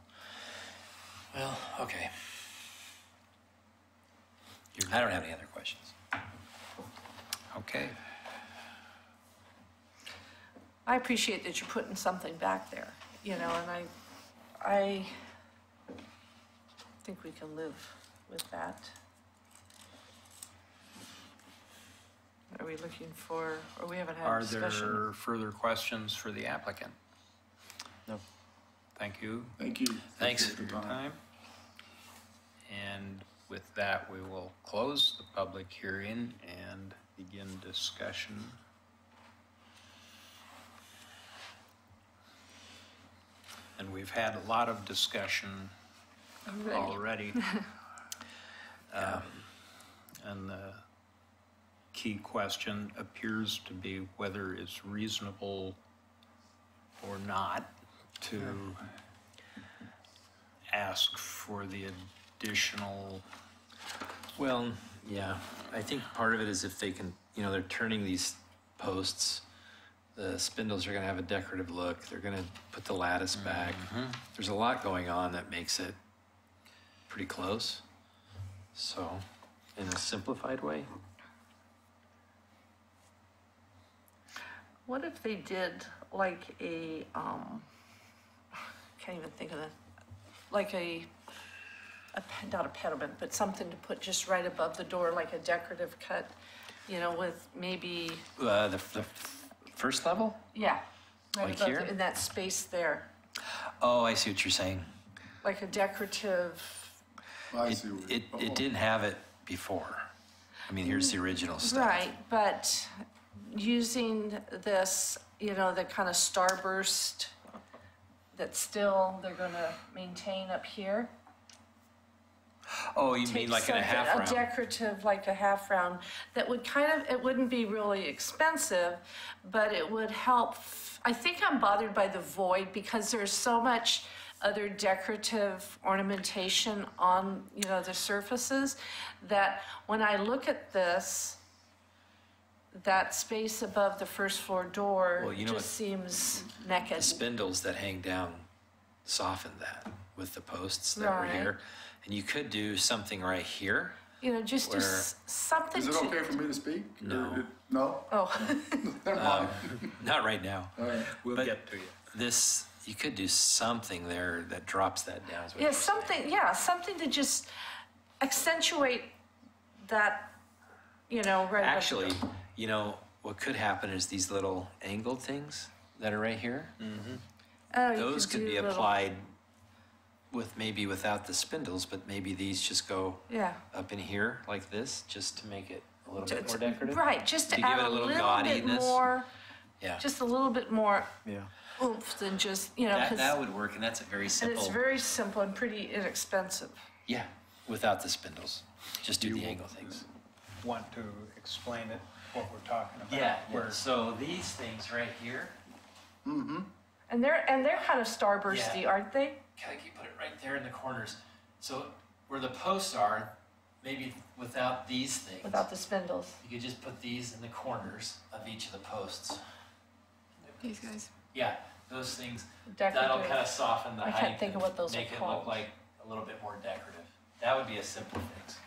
Well, okay. I don't have any other questions. Okay. I appreciate that you're putting something back there, you know, and I think we can live with that. Are we looking for, or we haven't had a Are discussion? there further questions for the applicant? No. Thank you. Thank you. Thanks. For your For your time. time. And with that, we will close the public hearing and begin discussion. And we've had a lot of discussion already. And the key question appears to be whether it's reasonable or not to ask for the additional. Well, yeah, I think part of it is if they can, you know, they're turning these posts, the spindles are gonna have a decorative look, they're gonna put the lattice back. There's a lot going on that makes it pretty close. So, in a simplified way, What if they did like a, can't even think of it, like not a pediment, but something to put just right above the door, like a decorative cut, you know, with maybe, the first level? yeah. right Like above here? In that space there, Oh, I see what you're saying. like a decorative, I see what you're- It didn't have it before. I mean, here's the original stuff. right, but using this, you know, the kind of starburst that still they're gonna maintain up here. Oh, you mean Take like in a something- half round? A decorative, like a half round, that would kind of, it wouldn't be really expensive, but it would help. I think I'm bothered by the void because there's so much other decorative ornamentation on, you know, the surfaces, that when I look at this, that space above the first floor door Well, you know just seems naked. The spindles that hang down soften that with the posts that were Right. here. And you could do something right here. You know, just do Where- something Is to. it okay for me to speak? No. No? Oh, Never mind. Not right now. All right. We'll But- get to you. This, you could do something there that drops that down. is what yeah, you're saying. something to just accentuate that, you know, right. above- Actually, you know, what could happen is these little angled things that are right here, Oh, you those could do be little- applied with, maybe without the spindles, but maybe these just go Yeah. up in here like this, just to make it a little To- bit more to- decorative. Right, just to To give add it a a little little bit gaudiness. more, Yeah, just a little bit more Yeah. oomph than just, you know, that 'cause- would work, and that's a very and simple. it's very simple and pretty inexpensive. Yeah, without the spindles, just do the angle things. Want to explain it, what we're talking about? Yeah, Where- so these things right here, And they're kind of starbursty, Yeah. aren't they? can you put it right there in the corners? So where the posts are, maybe without these things. Without the spindles. You could just put these in the corners of each of the posts. These guys. Yeah, those things, that'll Decorative. kind of soften the I height. can't think of what those are Make it called. look like a little bit more decorative. That would be a simple fix.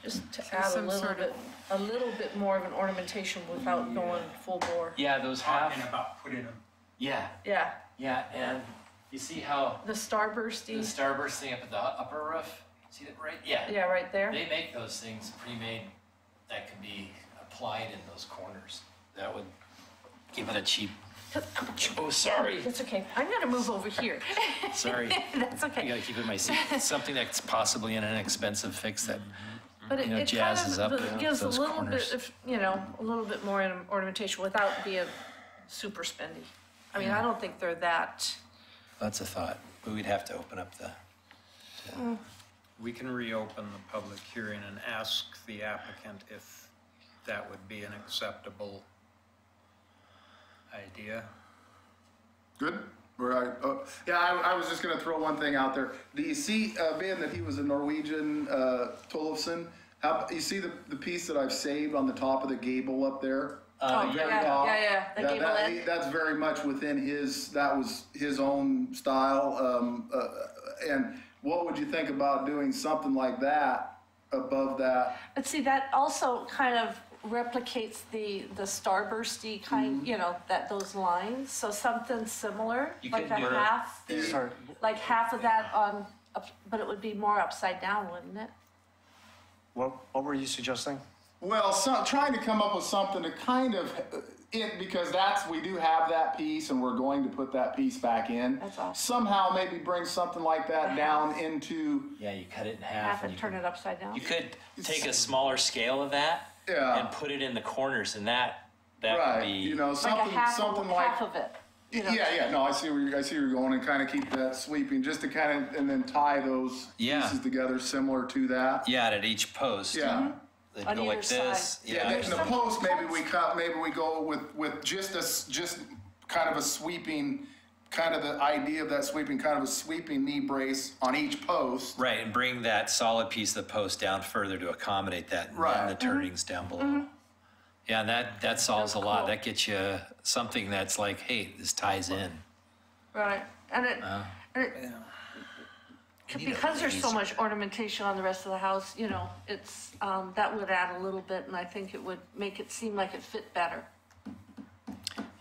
Just to So add some sort of- a little bit more of an ornamentation without going full bore. Yeah, those Talking about putting them, Yeah, Yeah, yeah, and you see how the the starbursty, starburst thing up at the upper roof? See that right? Yeah. yeah, right there. They make those things pre-made that can be applied in those corners. That would give it a cheap. Oh, sorry. That's okay. I'm gonna move over here. Sorry. That's I okay. gotta keep it in my seat. Something that's possibly an inexpensive fix that, But it, you know, it kind jazzes up of gives a those little corners. bit of, you know, a little bit more ornamentation without being super spendy. I mean, I don't think they're that. that's a thought. But we'd have to open up the, we can reopen the public hearing and ask the applicant if that would be an acceptable idea. Good. Right. Yeah, I was just going to throw one thing out there. Do you see, being that he was a Norwegian, Tollefson, you see the piece that I've saved on the top of the gable up there? Oh, The very yeah, top? yeah, the gable end. That's very much within that was his own style. And what would you think about doing something like that above that? But see, that also kind of replicates the starbursty kind, you know, those lines. So something similar, You like could a do- half, Sorry. like half of that on, but it would be more upside down, wouldn't it? What were you suggesting? Well, trying to come up with something to kind of, because we do have that piece and we're going to put that piece back in. That's awesome. Somehow maybe bring something like that down into, yeah, you cut it in Half half. and you turn can- it upside down. You could take a smaller scale of that Yeah. and put it in the corners, and that right, would be. you know, Like a something half like. of it. You know? Yeah, no, I see where you're going, and kind of keep that sweeping, just to kind of, and then tie those Yeah. pieces together similar to that. Yeah, and at each post. Yeah. They'd On go like either this. side. Yeah, Yeah. in the post, maybe we go with just kind of a sweeping, kind of the idea of that sweeping, kind of a sweeping knee brace on each post. Right, and bring that solid piece of the post down further to accommodate that, and Right. then the turnings down below. Yeah, and that solves a lot. cool. That gets you something that's like, hey, this ties in. Right, and it, need a because there's so laser. much ornamentation on the rest of the house, you know, it's, that would add a little bit, and I think it would make it seem like it fit better.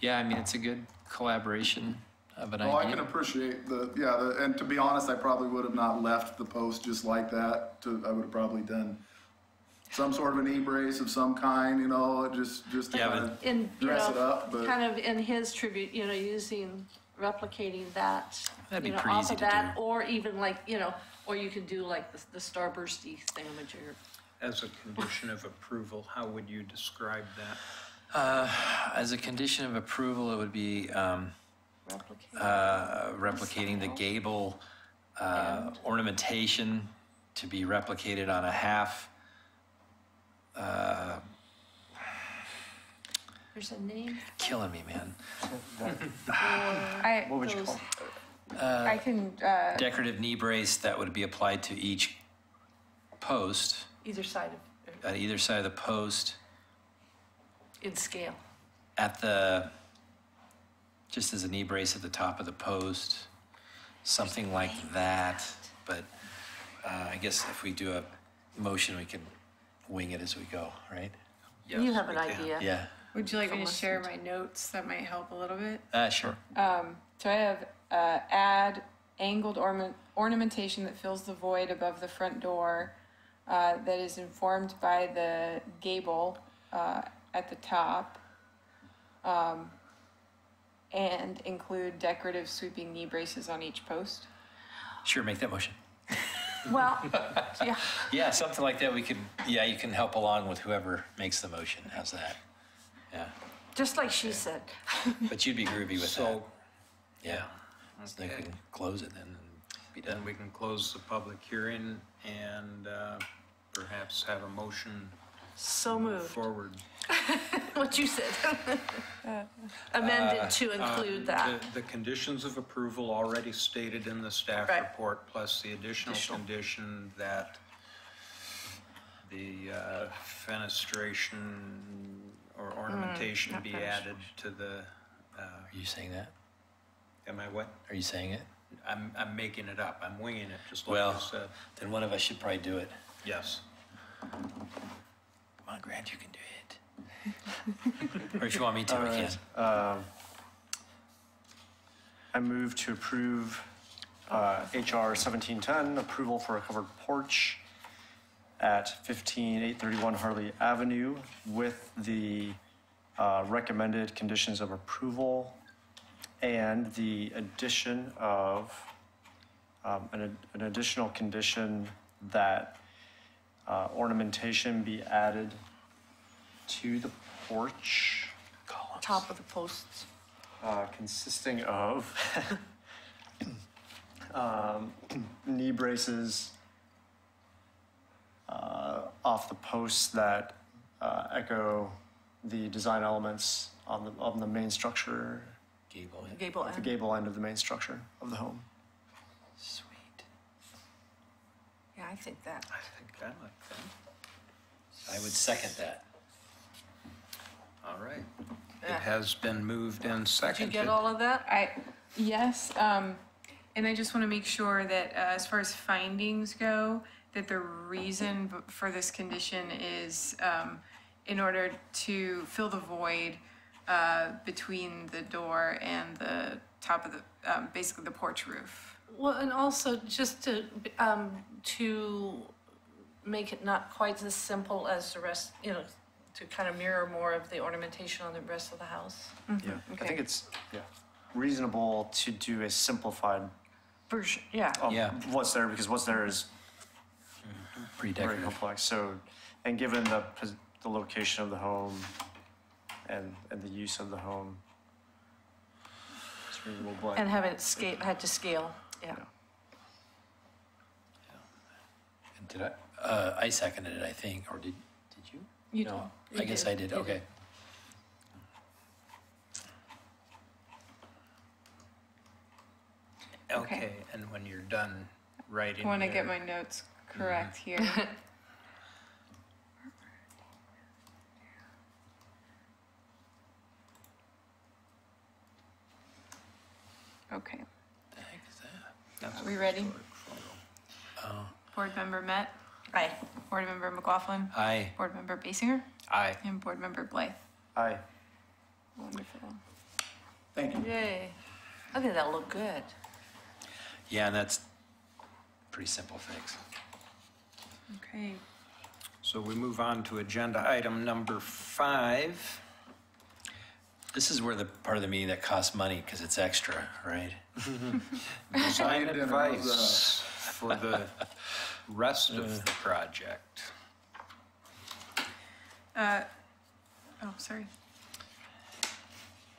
Yeah, I mean, it's a good collaboration of an Well, I can idea. appreciate and to be honest, I probably would have not left the post just like that. I would have probably done some sort of a knee brace of some kind, you know, just to Yeah, kind but- of In, you dress it know, up, but. kind of in his tribute, you know, replicating that. That'd be you know, pretty off easy of to that, do. or even like, you know, or you could do like the starbursty thingamajigger. As a condition of approval, how would you describe that? As a condition of approval, it would be Replicate. replicating the gable ornamentation to be replicated on a half. There's a name Killing me, man. I, What would you call it? I can, Decorative knee brace that would be applied to each post, either side of, at either side of the post, in scale. at the, just as a knee brace at the top of the post, something like that. But I guess if we do a motion, we can wing it as we go, right? You Yes, have an we can. idea. Yeah, would you like me to From share my listened. notes? That might help a little bit. sure. So I have add angled ornamentation that fills the void above the front door. that is informed by the gable at the top, and include decorative sweeping knee braces on each post. Sure, make that motion. Well, yeah, Yeah, something like that. You can help along with whoever makes the motion. How's that? Yeah, just like she said. but you'd be groovy with that. So Yeah. So they Okay. can close it then and be then done. we can close the public hearing and perhaps have a motion So moved. forward. What you said. Amended to include that. The conditions of approval already stated in the staff Right. report, plus the additional Additional. condition that the fenestration or ornamentation not be fenestration. added to the, Are you saying that? am I what? Are you saying it? I'm making it up, I'm winging it, just like Well, you said. then one of us should probably do it. Yes. Come on, Grant, you can do it. Or if you want me to, All I right. can. I move to approve HR 1710, approval for a covered porch at 15831 Harley Avenue with the recommended conditions of approval and the addition of an additional condition that ornamentation be added to the porch, Top of the posts. consisting of knee braces off the posts that echo the design elements on the main structure, Gable. Gable the end. gable end of the main structure of the home. Sweet. Yeah, I think that. I think I like that. I would second that. All right. Yeah. It has been moved and Did you seconded. get all of that? Yes, and I just want to make sure that as far as findings go, that the reason for this condition is in order to fill the void between the door and the top of the, basically the porch roof. Well, and also just to make it not quite as simple as the rest, to kind of mirror more of the ornamentation on the rest of the house. Yeah, I Okay. think it's reasonable to do a simplified Version, yeah. of Yeah. what's there, because what's there is Pretty very decorative. complex. So, and given the location of the home and the use of the home, it's reasonable. But And have it had to scale, yeah. And did I seconded it, I think, or did you? You No, did. I guess did. I did, You okay. did. Okay, and when you're done writing. I want to get your- my notes correct here. Okay, The heck is that? That's are we ready? Oh, Board member Met, Aye. board member McLaughlin, aye. board member Basinger, Aye. and board member Blythe. I Wonderful. Thank you. Yay. I think that'll look good. Yeah, and that's pretty simple fix. Okay. So we move on to agenda item number 5. This is where the part of the meeting that costs money because it's extra, right? Design Dinner, advice for the rest of the project. Oh, sorry.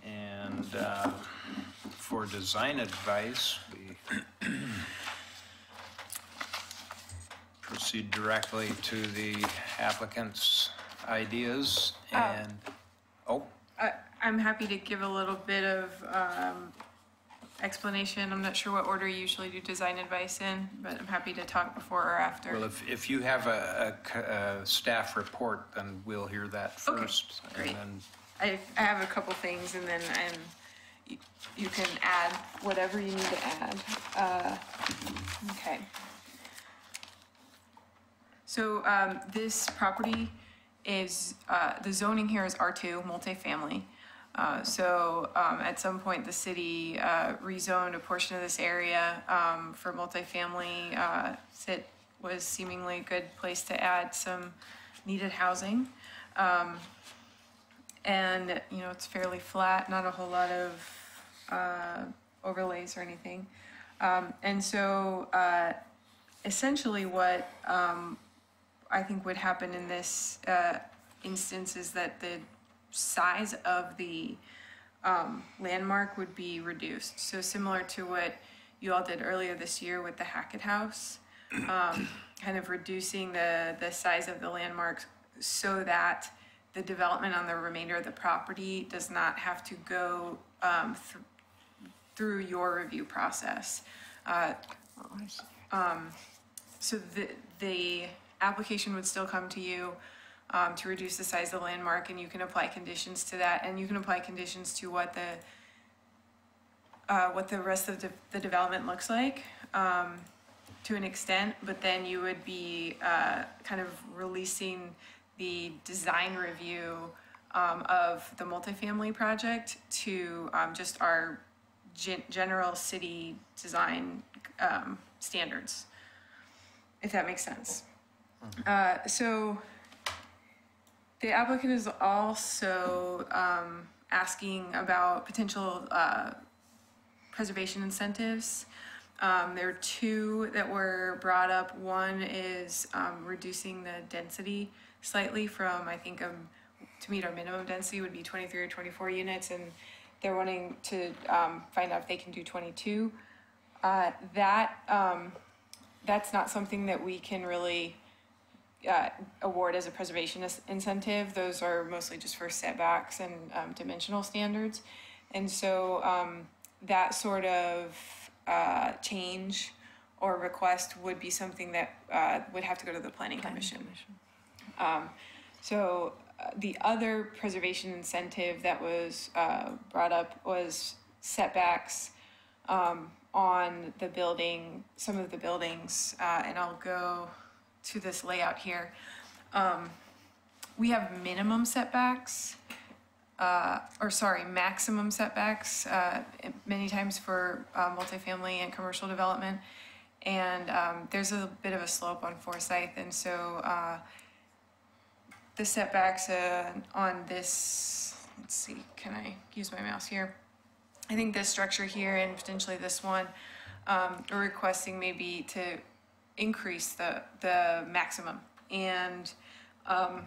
And for design advice, we proceed directly to the applicant's ideas and, I'm happy to give a little bit of explanation. I'm not sure what order you usually do design advice in, but I'm happy to talk before or after. well, if you have a staff report, then we'll hear that Okay, first. great. And I have a couple things and then you can add whatever you need to add. Okay. So this property is, the zoning here is R2, multifamily. So at some point, the city rezoned a portion of this area for multifamily, sit was seemingly a good place to add some needed housing. And, you know, it's fairly flat, not a whole lot of overlays or anything. And so essentially what I think would happen in this instance is that the size of the landmark would be reduced. So similar to what you all did earlier this year with the Hackett House, kind of reducing the size of the landmark so that the development on the remainder of the property does not have to go through your review process. So the application would still come to you to reduce the size of the landmark, and you can apply conditions to that, and you can apply conditions to what the rest of the development looks like to an extent, but then you would be kind of releasing the design review of the multifamily project to just our general city design standards, if that makes sense. So the applicant is also asking about potential preservation incentives. There are two that were brought up. One is reducing the density slightly from, I think, to meet our minimum density would be 23 or 24 units, and they're wanting to find out if they can do 22. That's not something that we can really award as a preservation incentive. Those are mostly just for setbacks and dimensional standards. And so that sort of change or request would be something that would have to go to the Planning Commission. So the other preservation incentive that was brought up was setbacks on the building, some of the buildings, and I'll go to this layout here. We have minimum setbacks, maximum setbacks many times for multifamily and commercial development. And there's a bit of a slope on Forsyth, and so the setbacks on this, let's see, can I use my mouse here? I think this structure here and potentially this one, we're requesting maybe to increase the maximum. And all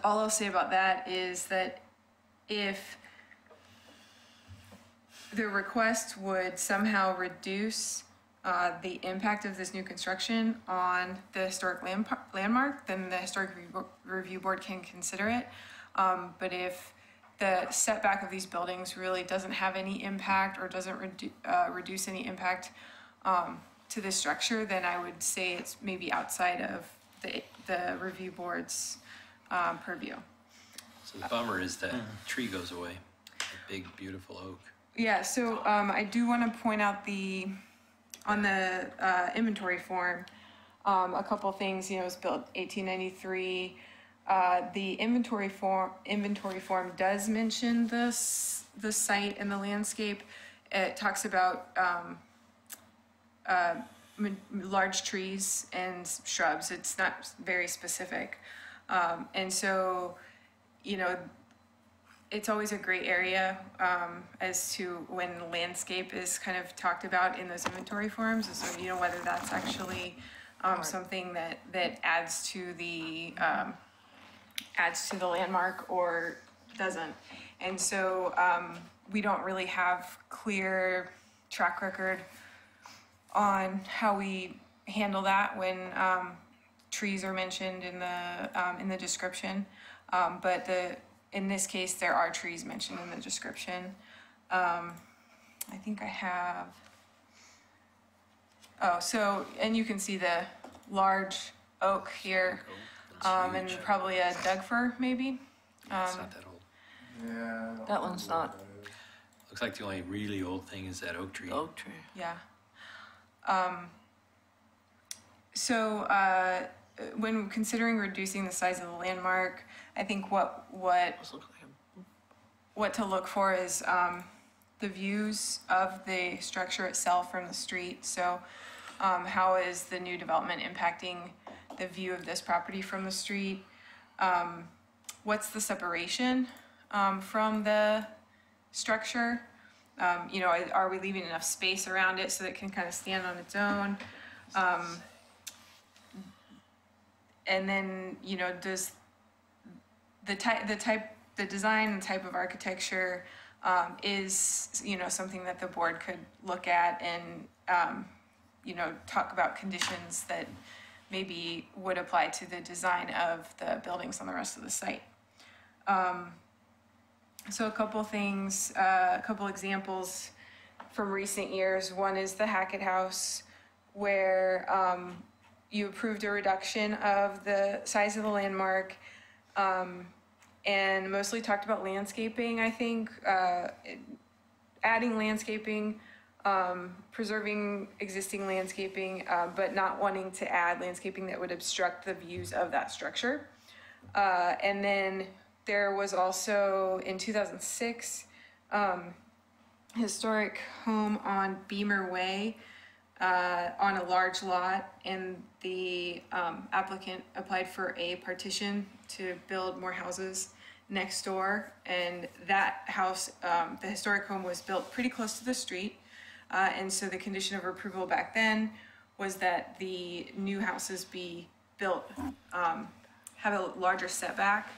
I'll say about that is that if the request would somehow reduce the impact of this new construction on the historic landmark, then the Historic Review Board can consider it. But if the setback of these buildings really doesn't have any impact or doesn't reduce any impact to the structure, then I would say it's maybe outside of the review board's purview. So the bummer is that tree goes away, a big, beautiful oak. Yeah, so I do want to point out on the inventory form, a couple things. You know, it was built 1893. The inventory form does mention the site and the landscape. It talks about large trees and shrubs. It's not very specific, and so, you know, it's always a gray area as to when landscape is kind of talked about in those inventory forms. So, you know, whether that's actually something that adds to the landmark or doesn't. And so we don't really have clear track record on how we handle that when trees are mentioned in the description. But in this case, there are trees mentioned in the description. I think I have, and you can see the large oak here, and probably a Doug fir, maybe. It's not that old. Yeah. That one's not. Looks like the only really old thing is that oak tree. Oak tree. Yeah. When considering reducing the size of the landmark, I think what to look for is the views of the structure itself from the street. So How is the new development impacting the view of this property from the street? What's the separation from the structure? You know, are we leaving enough space around it so that it can kind of stand on its own? And then, you know, does the design and type of architecture is, you know, something that the board could look at and, you know, talk about conditions that maybe would apply to the design of the buildings on the rest of the site. So a couple things, a couple examples from recent years. One is the Hackett House, where you approved a reduction of the size of the landmark, and mostly talked about landscaping, I think, adding landscaping, preserving existing landscaping, but not wanting to add landscaping that would obstruct the views of that structure. And then there was also, in 2006, historic home on Beamer Way, on a large lot, and the applicant applied for a partition to build more houses next door. And that house, the historic home, was built pretty close to the street. And so the condition of approval back then was that the new houses be built, have a larger setback,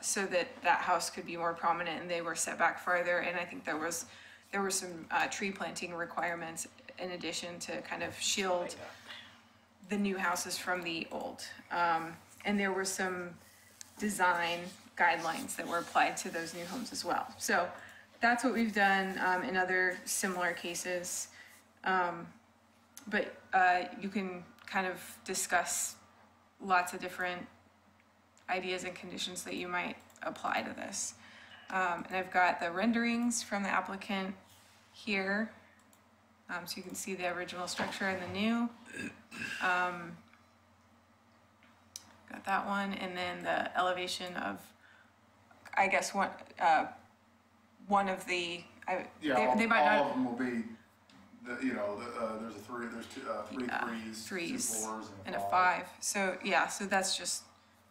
so that that house could be more prominent, and they were set back farther. And I think there were some tree planting requirements in addition to kind of shield the new houses from the old. And there were some design guidelines that were applied to those new homes as well. So that's what we've done in other similar cases. But you can kind of discuss lots of different ideas and conditions that you might apply to this. And I've got the renderings from the applicant here. So you can see the original structure and the new. Got that one, and then the elevation of, I guess, one of the, Yeah, they might all not, of them will be, you know, there's three threes, threes, 2 fours, and a 5. So yeah, so that's just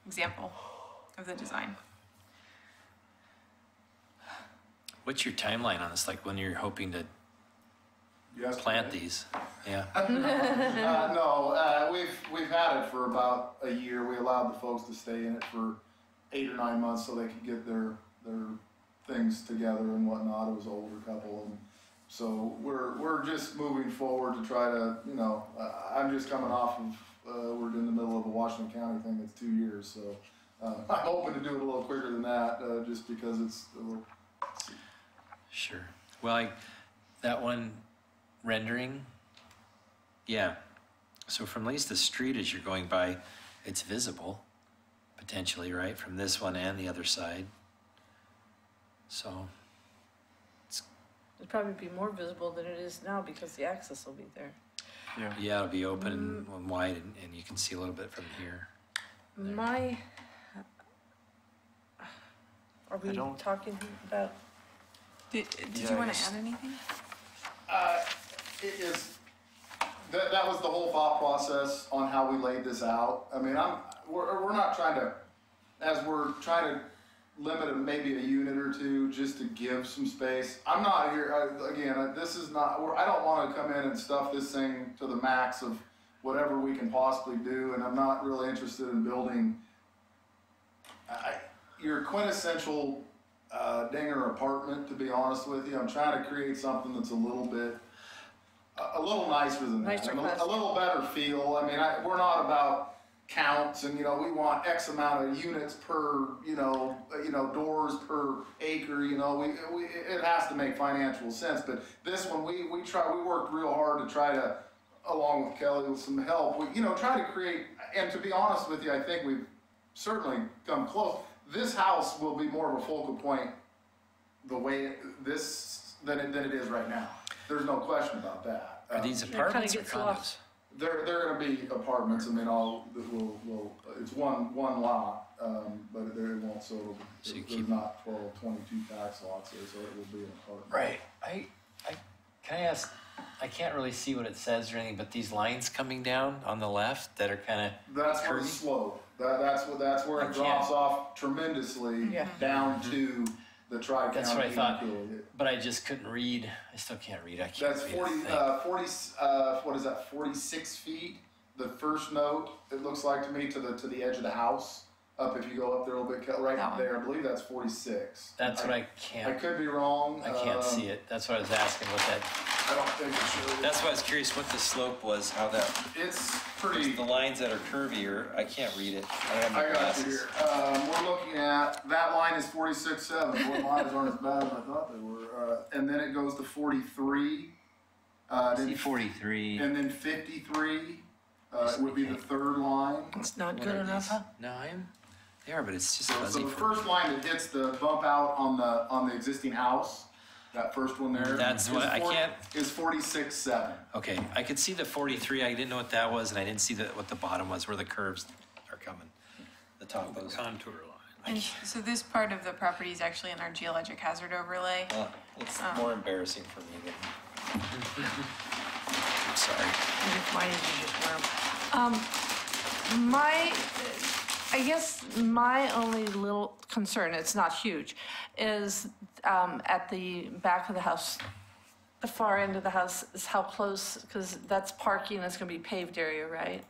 example of the design. What's your timeline on this? Like when you're hoping to Yesterday. plant these? Yeah. No, we've had it for about a year. We allowed the folks to stay in it for 8 or 9 months so they could get their things together and whatnot. It was an older couple, and so we're just moving forward to try to, you know, I'm just coming off of we're in the middle of a Washington County thing that's 2 years, so I'm hoping to do it a little quicker than that, just because it's a little. Sure. Well, that one rendering, yeah. So from at least the street as you're going by, it's visible, potentially, right? From this one and the other side. So. It'd probably be more visible than it is now because the access will be there. Yeah, it'll be open and wide, and you can see a little bit from here. Are we talking about? Did you want to add anything? It is, that was the whole thought process on how we laid this out. I mean, we're not trying to, as we're trying to limit maybe a unit or two just to give some space. I'm not here, again, this is not, I don't want to come in and stuff this thing to the max of whatever we can possibly do, and I'm not really interested in building your quintessential Dinger apartment, to be honest with you. I'm trying to create something that's a little nicer than that, a little better feel. I mean, we're not about counts and, you know, we want X amount of units per, you know, doors per acre, you know, it has to make financial sense. But this one, we worked real hard to try to, along with Kelly with some help, try to create, and to be honest with you, I think we've certainly come close. This house will be more of a focal point the way than it is right now. There's no question about that. Are these apartments or condos? They're going to be apartments. I mean, it's one lot, but there it won't. So there's not 12, 22 tax lots there, so it will be an apartment. Right. Can I ask, I can't really see what it says or anything, but these lines coming down on the left that are kind of That's where the slope, that's where I it can't- drops off tremendously Yeah. down to the Tri-County. That's what I thought. Affiliate. But I just couldn't read. I still can't read. I can't That's read 40, a thing. what is that, 46 feet? The first note, it looks like to me, to the edge of the house. Up, if you go up there a little bit, right That one. there, I believe that's 46. That's what I I can't. could be wrong. I can't see it. That's what I was asking. What that? I don't think it shows. That's why I was curious what the slope was, how that, It's pretty. the lines that are curvier, I can't read it. I don't have my I got you glasses. here. We're looking at, that line is 46.7. Boy, lines aren't as bad as I thought they were. And then it goes to 43. See 43. And then 53 would be the third line. It's not What good are enough, these? huh? No, they are, but it's just So fuzzy. the For, first line that hits the bump out on the existing house, that first one there. That's is what I can't- Is 46.7. okay, I could see the 43. I didn't know what that was, and I didn't see what the bottom was, where the curves are coming. The top was. Contour line. And so this part of the property is actually in our geologic hazard overlay. It's more embarrassing for me than. I'm sorry. Mine is just warm. I guess my only little concern, it's not huge, is at the back of the house, the far end of the house, is how close, because that's parking, that's gonna be paved area, right?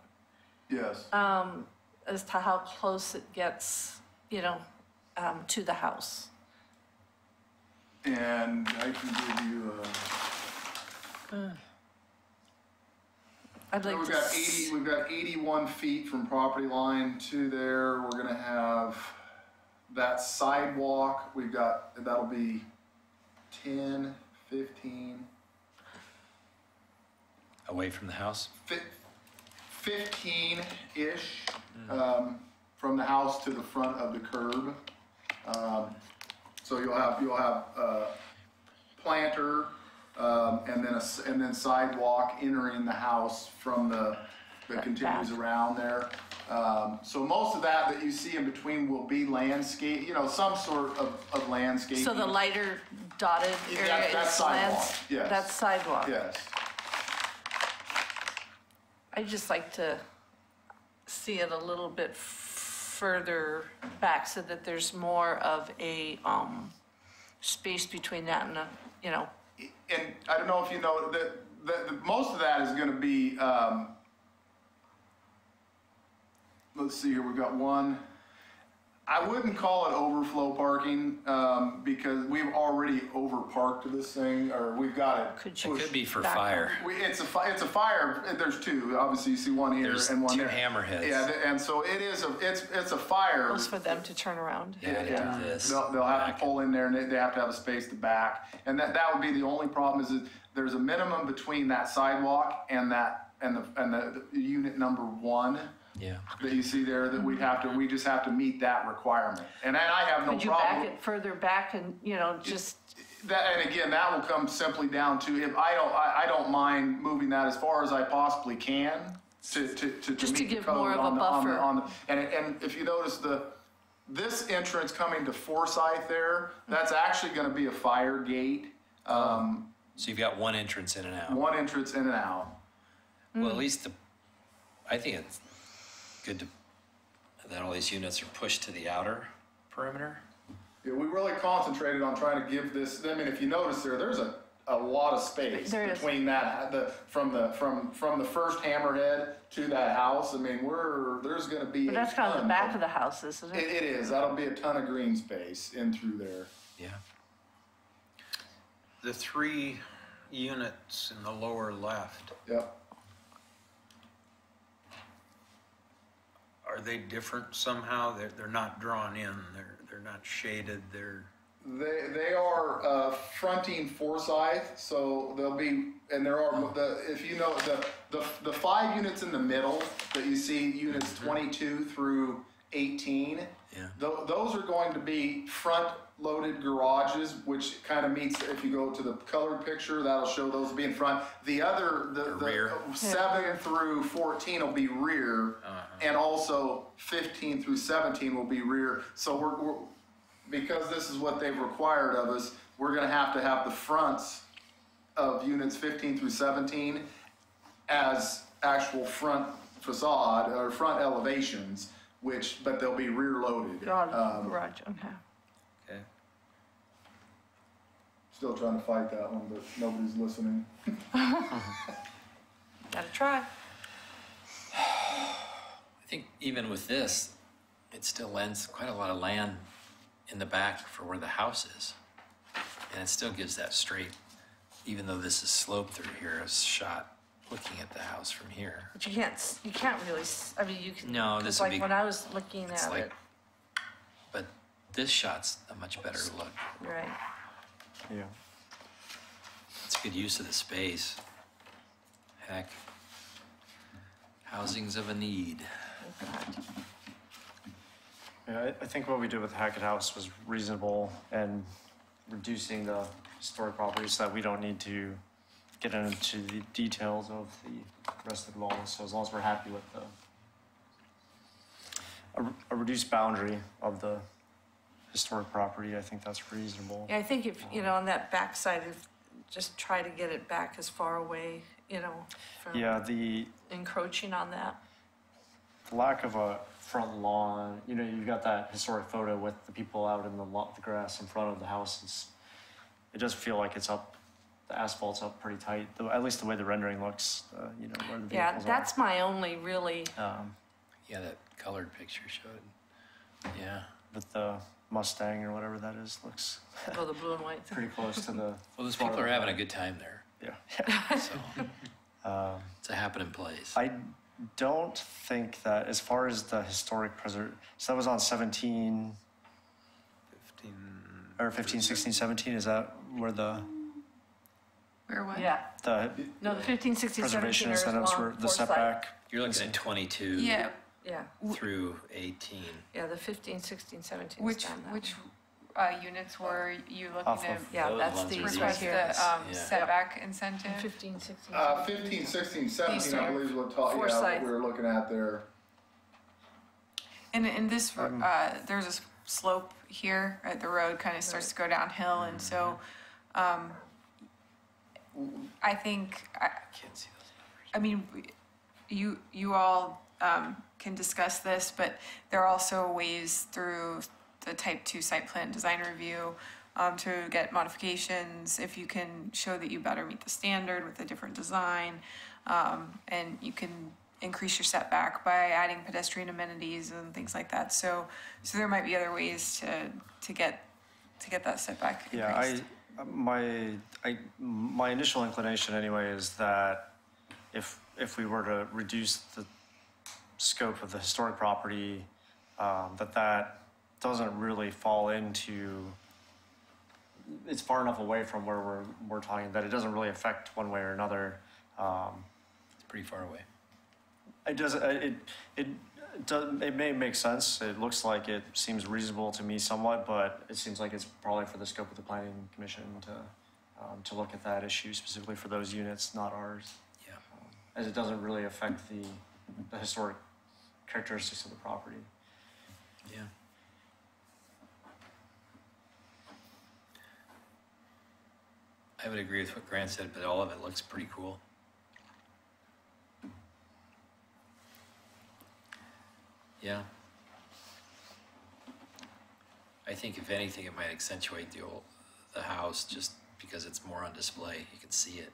Yes. As to how close it gets, to the house. And I can give you I'd like we've to, got 80, we've got 81 feet from property line to there. We're gonna have that sidewalk, that'll be 10, 15, Away from the house. 15-ish, from the house to the front of the curb. So you'll have planter, and then sidewalk entering the house from that continues around there. So most of that you see in between will be landscape, some sort of landscaping. so the lighter dotted Yeah, area that's is sidewalk, yes. That's sidewalk. Yes. I'd just like to see it a little bit further back so that there's more of a space between that and And I don't know if you know that most of that is going to be. Let's see here. We've got one. I wouldn't call it overflow parking because we've already overparked this thing, or we've got it. Could It you could be for back fire. It's a fire. There's two. Obviously, you see one here There's and one two there. hammerheads. Yeah, and so it is. It's a fire. close for them to turn around? Yeah, they do this. They'll have back. to pull in there, and they have to have a space to back. And that would be the only problem is that there's a minimum between that sidewalk and the unit number 1 Yeah. that you see there that we just have to meet that requirement. And I have no Could you problem. back it further back and, just, And again, that will come simply down to if I don't mind moving that as far as I possibly can to Just to meet the give code more of a on the- buffer. and if you notice this entrance coming to Forsyth there, that's actually going to be a fire gate. So you've got one entrance in and out. One entrance in and out. Well, at least I think it's good that all these units are pushed to the outer perimeter. Yeah, we really concentrated on trying to give this. I mean, if you notice there's a lot of space There is. between from the first hammerhead to that house. I mean, there's going to be. but that's kind of the back of the house, isn't it? It is. That'll be a ton of green space in through there. Yeah. The 3 units in the lower left, Yep. are they different somehow? They're not drawn in, they're not shaded, They are fronting Forsyth, so they'll be, and there are if you know the 5 units in the middle that you see, units 22 through 18. Yeah. Those are going to be front-loaded garages, which kind of meets. If you go to the colored picture, that'll show those will be in front. The rear. 7 through 14 will be rear, and also 15 through 17 will be rear. So we're because this is what they've required of us, we're going to have the fronts of units 15 through 17 as actual front facade or front elevations, but they'll be rear loaded. Garage, okay. Okay. Still trying to fight that one, but nobody's listening. Gotta try. I think even with this, it still lends quite a lot of land in the back for where the house is. And it still gives that straight, even though this is sloped through here, a shot looking at the house from here. But you can't really, I mean, you can. No, 'cause this would like be- when I was looking It's at like, it, but this shot's a much better look. right. Yeah. It's a good use of the space. Heck. Housing's of a need. Yeah, I think what we did with Hackett House was reasonable and reducing the historic properties so that we don't need to get into the details of the rest of the law. So as long as we're happy with a reduced boundary of the historic property, I think that's reasonable. Yeah, I think if, on that backside, if, just try to get it back as far away, from Yeah, the encroaching on that. lack of a front lawn, you've got that historic photo with the people out in the grass in front of the houses. It does feel like it's up, the asphalt's up pretty tight, at least the way the rendering looks, where the vehicles Yeah, are. that's my only really, Yeah, that colored picture showed. Yeah. But the Mustang or whatever that is looks oh, the blue and white thing. pretty close to the. Well, those people are having a good time there, Yeah. so it's a happening place. I don't think that as far as the historic so that was on 17 15. or 15, 16, 17. Is that where the Where what? Yeah, the no, the 15, 16, 17 preservation are incentives along were the Forsyth. setback? You're looking at 22 Yeah, Yeah, through 18. yeah, the 15, 16, 17 is which, down that which way. units were you Off looking of- to Yeah, Those that's ones are these really right request here. the Yeah. setback incentive? 15, 16, 15, 16, 17, These I two. believe is what Forsyth. we were looking at there. And in this, there's a slope here, the road kind of starts to go downhill, and so, I think, Can't see those. I mean, you all can discuss this, but there are also ways through the type 2 site plan design review to get modifications if you can show that you better meet the standard with a different design. And you can increase your setback by adding pedestrian amenities and things like that. So there might be other ways to get that setback increased. Yeah, my initial inclination anyway is that if we were to reduce the scope of the historic property, that doesn't really fall into, it's far enough away from where we're talking that it doesn't really affect one way or another. It's pretty far away. It doesn't, it may make sense. It looks like it seems reasonable to me somewhat, but it seems like it's probably for the scope of the planning commission to look at that issue specifically for those units, not ours. Yeah. As it doesn't really affect the historic characteristics of the property. Yeah. I would agree with what Grant said, but all of it looks pretty cool. Yeah. I think if anything, it might accentuate the house just because it's more on display. You can see it.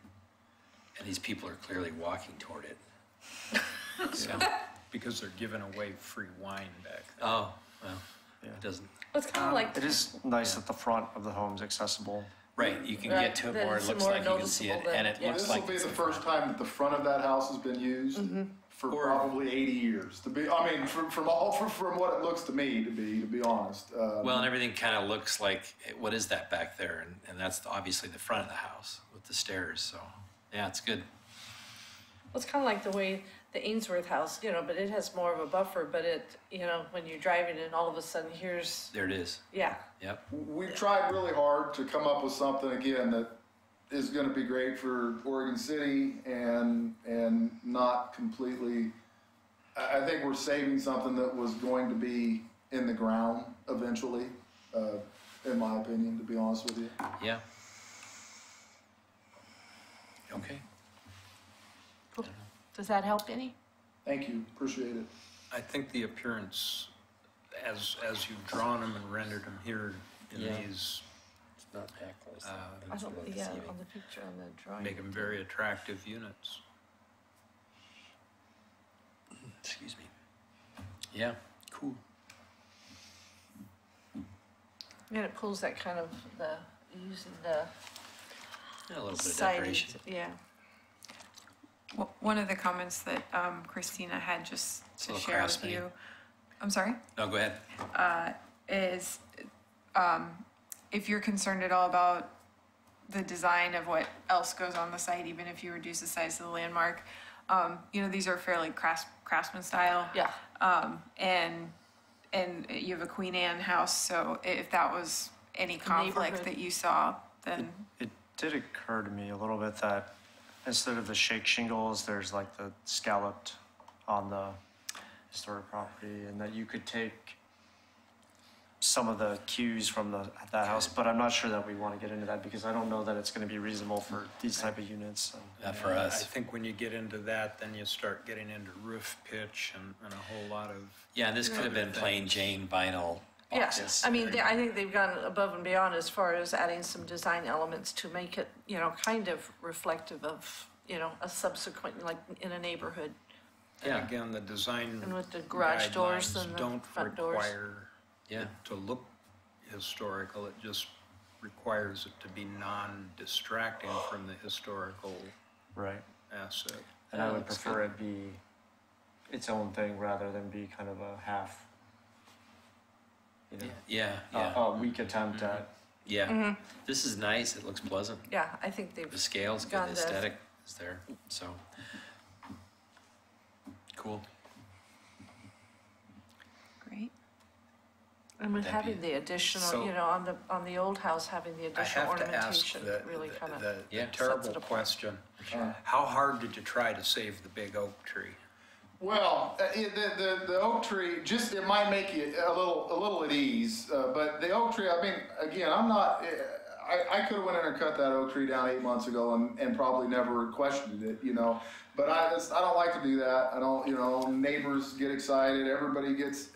And these people are clearly walking toward it. So, Because they're giving away free wine back there. oh, well, Yeah. it doesn't. It's kind of like, It is nice that the front of the home's accessible. Right, you can Right, get to it then more, it it's looks more like you can see it, noticeable and than- it yeah. looks This like will be it's the in first front. time that the front of that house has been used for Or- probably 80 years. From what it looks to me, to be honest. Well, and everything kind of looks like, what is that back there? And that's obviously the front of the house with the stairs, so, yeah, it's good. it's kind of like the way the Ainsworth house, but it has more of a buffer, but it, when you're driving and all of a sudden here's, There it is, yeah. yep. We've tried really hard to come up with something, again, that is gonna be great for Oregon City and not completely, I think we're saving something that was going to be in the ground eventually, in my opinion, to be honest with you. Yeah. Okay. Cool. Does that help any? Thank you, appreciate it. I think the appearance, as you've drawn them and rendered them here in Yeah. these, It's not backwards. I don't, yeah, on the picture, on the drawing. make them very attractive units. Excuse me. Yeah, cool. And it pulls that kind of using the Yeah, a little bit of siding, decoration. yeah. One of the comments that Christina had just It's a to little share with craftsman. you, I'm sorry, No, go ahead. is if you're concerned at all about the design of what else goes on the site, even if you reduce the size of the landmark, these are fairly craftsman style. Yeah. And you have a Queen Anne house, so if that was any conflict neighborhood. that you saw, then It did occur to me a little bit that instead of the shake shingles, there's like the scalloped on the historic property, and that you could take some of the cues from that house, but I'm not sure that we want to get into that because I don't know that it's going to be reasonable for these type of units. And Not for I us. think when you get into that, then you start getting into roof pitch and a whole lot of, Yeah, and this could have been plain Jane vinyl Yes, boxes. I mean, I think they've gone above and beyond as far as adding some design elements to make it, kind of reflective of, a subsequent, like in a neighborhood. and Yeah. again, the design And with the garage doors guidelines and the don't front doors. require Yeah. it to look historical, it just requires it to be non-distracting from the historical right. asset. And I would prefer it be its own thing rather than be kind of a half, Yeah, a yeah, weak attempt at. yeah. This is nice. It looks pleasant. Yeah, I think they've The scale's good. gone The to- aesthetic is there. So cool. great. And with That'd having be- the additional, So- on the old house, having the I additional have to ask ornamentation the, really kind of. the Yeah. terrible Sets it apart. question. How hard did you try to save the big oak tree? Well, the oak tree, it might make you a little at ease, but the oak tree, I mean, again, I could have went in and cut that oak tree down 8 months ago and probably never questioned it, but I don't like to do that. I don't, neighbors get excited, everybody gets,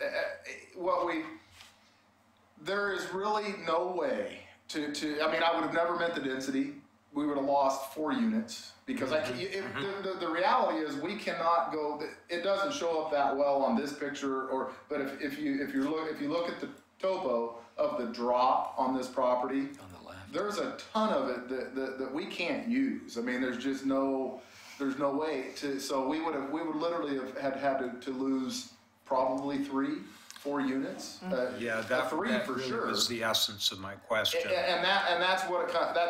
there is really no way I mean, I would have never met the density. We would have lost 4 units because the reality is we cannot go. It doesn't show up that well on this picture, but if you look at the topo of the drop on this property, On the left. there's a ton of it that we can't use. I mean, there's no way to. So we would literally have had to lose probably 3-4 units. Yeah, that 3 that for really sure. was the essence of my question. And that's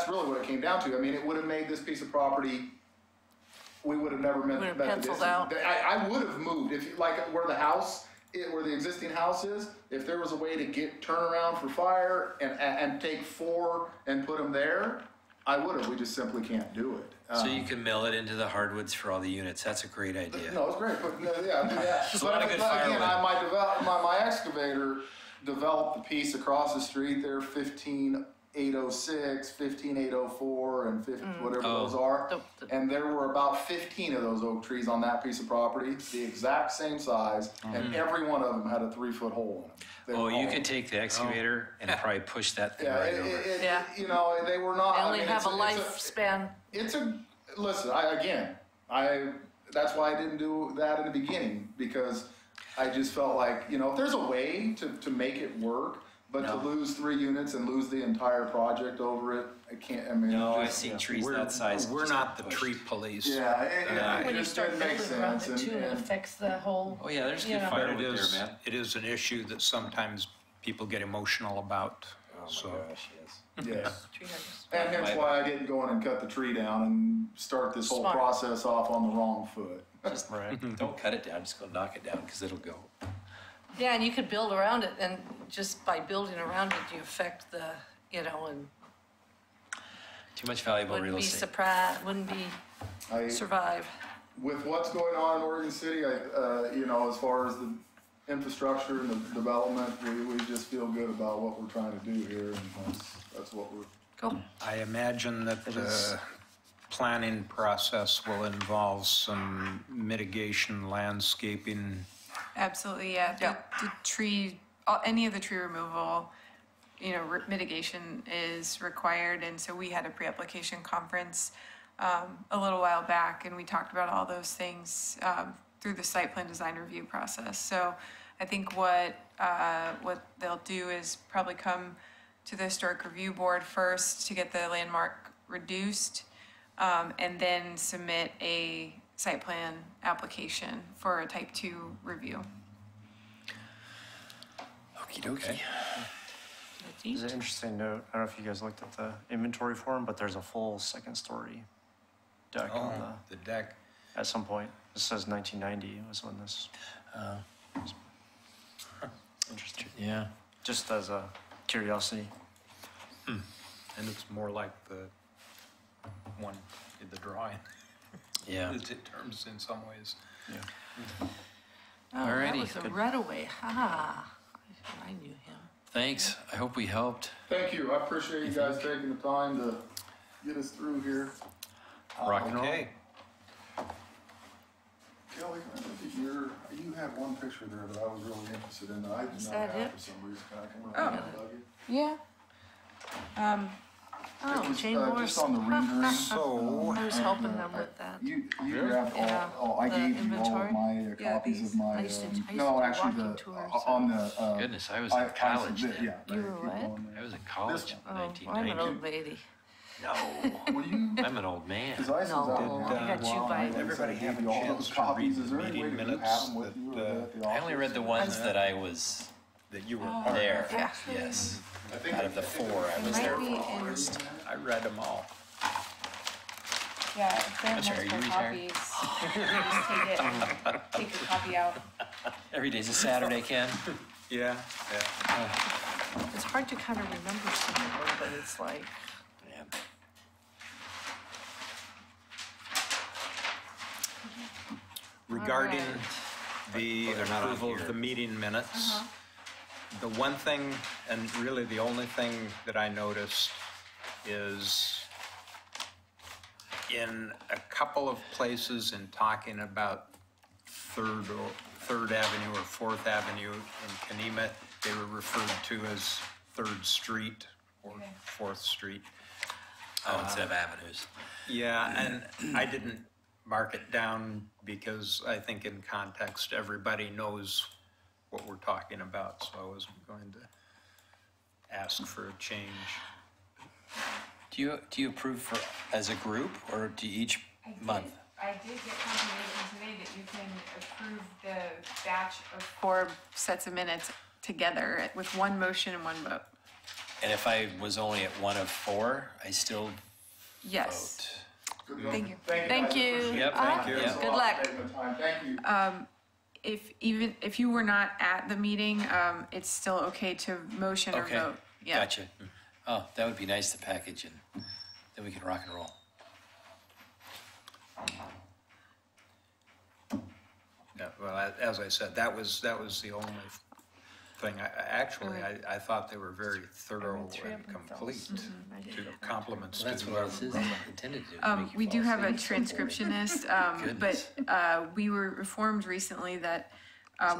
really what it came down to. I mean, it would have made this piece of property. We would have never met Would have the penciled distance. out. I would have moved if like where the existing house is. If there was a way to turn around for fire and take 4 and put them there, I would have. We just simply can't do it. So you can mill it into the hardwoods for all the units. That's a great idea. No, it's great, but yeah, do that. There's a lot of good firewood. Again, my excavator developed the piece across the street there, 15806, 15804, and 50, whatever those are. And there were about 15 of those oak trees on that piece of property, the exact same size, and every one of them had a 3-foot hole in them. They Oh, were you all- could take the excavator and probably push that thing Yeah, right over. Yeah. they were not. They I only mean, have a it's lifespan. Listen, that's why I didn't do that in the beginning, because I just felt like, if there's a way to make it work, but to lose 3 units and lose the entire project over it, I can't, I mean. No, it I've just- seen trees We're that size. we're just not the pushed. tree police. Yeah, it When you just start didn't make building around sense. it too, it affects the whole. Oh, yeah, there's you good know. But firewood there, man. it is an issue that sometimes people get emotional about, Oh, my so. gosh, yes. Yeah. Tree huggers. And hence why I didn't go in and cut the tree down and start this whole Smart. process off on the wrong foot. Just don't cut it down, just go knock it down, because it'll go. Yeah, and you could build around it, and just by building around it, you affect the, and Too much valuable wouldn't real be estate. surprised, wouldn't be survive. With what's going on in Oregon City, as far as the infrastructure and the development, we just feel good about what we're trying to do here, and that's what we're. Cool. I imagine that planning process will involve some mitigation, landscaping. Absolutely, yeah. The tree, any of the tree removal, mitigation is required. And so we had a pre-application conference a little while back, and we talked about all those things through the site plan design review process. So I think what they'll do is probably come to the Historic Review Board first to get the landmark reduced, and then submit a site plan application for a type 2 review. Okie dokie. There's an interesting note. I don't know if you guys looked at the inventory form, but there's a full second story deck on The deck. at some point. It says 1990 was when this, Interesting. Yeah. just as a curiosity. And it's more like the one in the drawing. Yeah. In terms, in some ways. Oh, that Alrighty, was a good. Redaway. Ha! I knew him. Thanks. I hope we helped. Thank you, I appreciate you guys taking the time to get us through here. Rock and roll. Okay. Kelly, can I look at you have one picture there that I was really interested in that I did Is not that have it? for some reason. Can I come Oh. around and hug you? Yeah. Oh, It was, Jane just Morris. on the rendering. So, I was helping them with that. You grabbed Yeah, I the gave you all inventory. of my Yeah, copies these. of my, I used to do no, actually walking the, tours, on the, Goodness, I was in college then. yeah. You were keep what? going there. I was in college in Oh, I'm an 1990. old lady. No, Will you, I'm an old man. cause I No, said I got you by- everybody gave have a you all chance those to read copies. the Is there any meeting way that you minutes have them with you or that, at the I only office? read the ones that I was that you were Oh. part there. of. Yeah. Yes. I think Out of the four, I It was might there be for. in, I read them all. yeah, if there are I'm sorry, you multiple retired? copies, you can just take it and take a copy out. Every day's a Saturday, Ken. Yeah, yeah. It's hard to kind of remember some of them, but it's like, Man. Regarding Alright. the Oh, they're not on approval of here. the meeting minutes, the one thing, and really the only thing that I noticed is in a couple of places in talking about Third Avenue or Fourth Avenue in Kenema, they were referred to as Third Street or Okay. Fourth Street. Oh, instead of avenues. Yeah, and I didn't mark it down because I think in context, everybody knows what we're talking about, so I wasn't going to ask for a change. Do you approve for, as a group, or do you each month? I did get confirmation today that you can approve the batch of 4 sets of minutes together with one motion and one vote. And if I was only at one of 4, I still Yes. vote. Thank you. thank you. Yep, Ah, thank you. Good Thanks a lot luck. for taking the time. Thank you. If you were not at the meeting, it's still okay to motion or Okay, vote. Yeah. gotcha. Oh, that would be nice to package and then we can rock and roll. Yeah, well, as I said, that was the only thing. I thought they were very thorough and complete to compliments Well, that's to what whoever. this is intended to do. to make you We fall do have a asleep. transcriptionist, Goodness. but we were informed recently that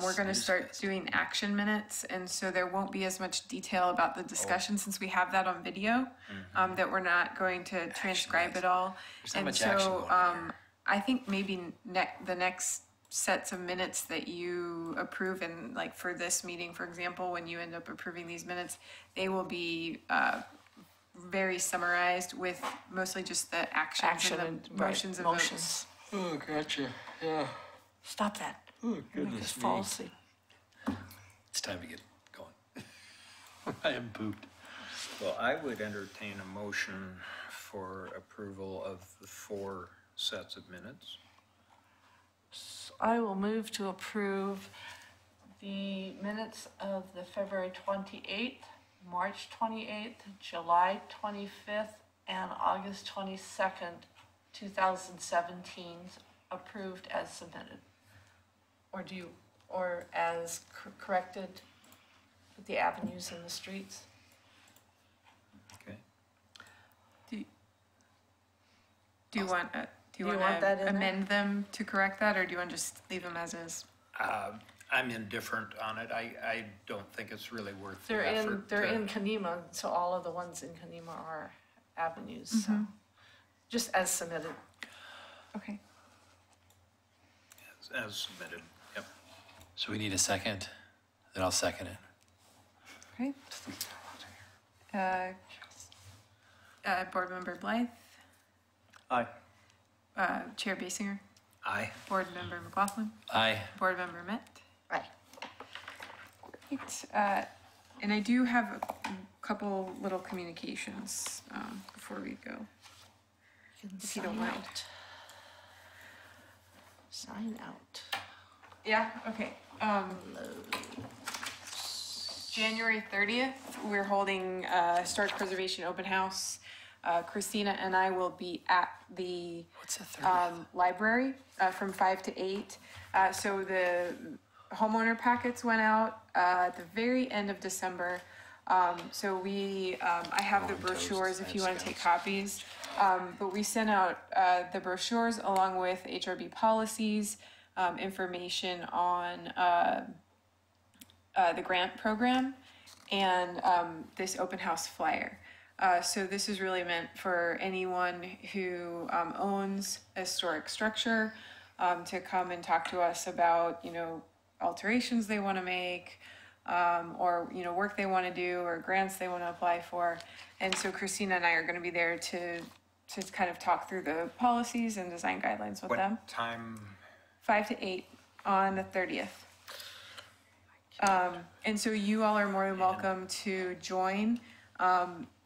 we're gonna start doing action minutes, and so there won't be as much detail about the discussion since we have that on video, that we're not going to transcribe it all. There's not And much action so, going on here. I think maybe the next sets of minutes that you approve, and like for this meeting, for example, when you end up approving these minutes, they will be very summarized with mostly just the actions Action and and, the right, motions and votes. motions. Oh, gotcha. Yeah. Stop that. Oh, Make us goodness fall me. asleep. It's time to get going. I am pooped. Well, I would entertain a motion for approval of the 4 sets of minutes. I will move to approve the minutes of the February 28th, March 28th, July 25th, and August 22nd, 2017, approved as submitted. Or as corrected with the avenues and the streets. Okay. Do you want, you want that in there? amend them to correct that, or do you want to just leave them as is? I'm indifferent on it. I don't think it's really worth the They're effort. they're in Kanema, so all of the ones in Kanema are avenues, so, just as submitted. Okay. As submitted, yep. So we need a second, then I'll second it. Okay. Board Member Blythe, Aye. Chair Basinger, Aye. Board Member McLaughlin, Aye. Board Member Met. Right. Great. And I do have a couple little communications before we go. If you don't Sign mind. out. Sign out. Yeah, okay. January 30th, we're holding a Historic Preservation Open House. Christina and I will be at the What's the 30th? library from 5 to 8. So the homeowner packets went out at the very end of December. So I have the brochures if you want to take copies. But we sent out the brochures along with HRB policies, information on the grant program, and this open house flyer. So this is really meant for anyone who owns a historic structure to come and talk to us about, alterations they want to make, or, work they want to do, or grants they want to apply for. And so Christina and I are going to be there to kind of talk through the policies and design guidelines with them. What time? 5 to 8 on the 30th. And so you all are more than welcome to join.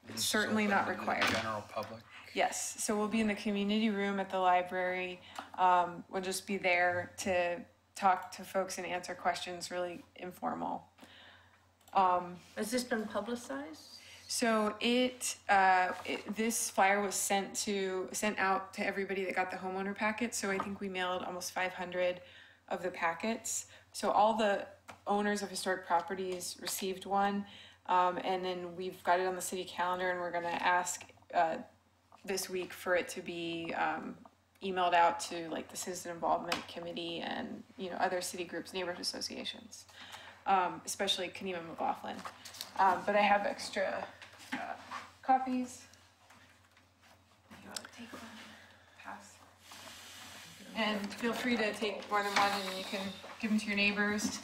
It's Certainly open not to the required. General public. Yes, so we'll be in the community room at the library. We'll just be there to talk to folks and answer questions, really informal. Has this been publicized? So this flyer was sent out to everybody that got the homeowner packet. So I think we mailed almost 500 of the packets. So all the owners of historic properties received one. And then we've got it on the city calendar, and we're going to ask this week for it to be emailed out to like the Citizen Involvement Committee and other city groups, neighborhood associations, especially Kanema McLaughlin. But I have extra copies. You want to take one? Pass. And feel free to take more than one, and you can give them to your neighbors.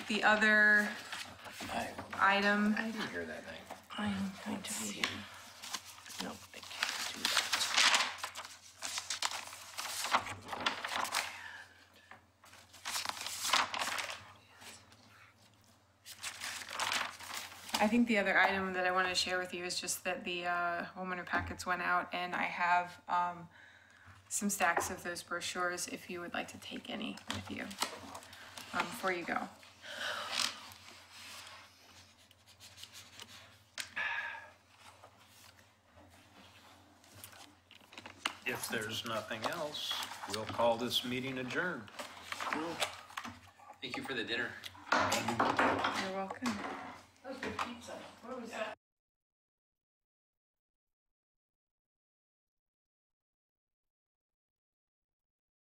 The other item. I didn't hear that night. I'm going to be here. No, I can't do that. I think the other item that I wanted to share with you is just that the homeowner packets went out, and I have some stacks of those brochures if you would like to take any with you before you go. If there's nothing else, we'll call this meeting adjourned. Thank you for the dinner. You're welcome. That was good pizza. What was that?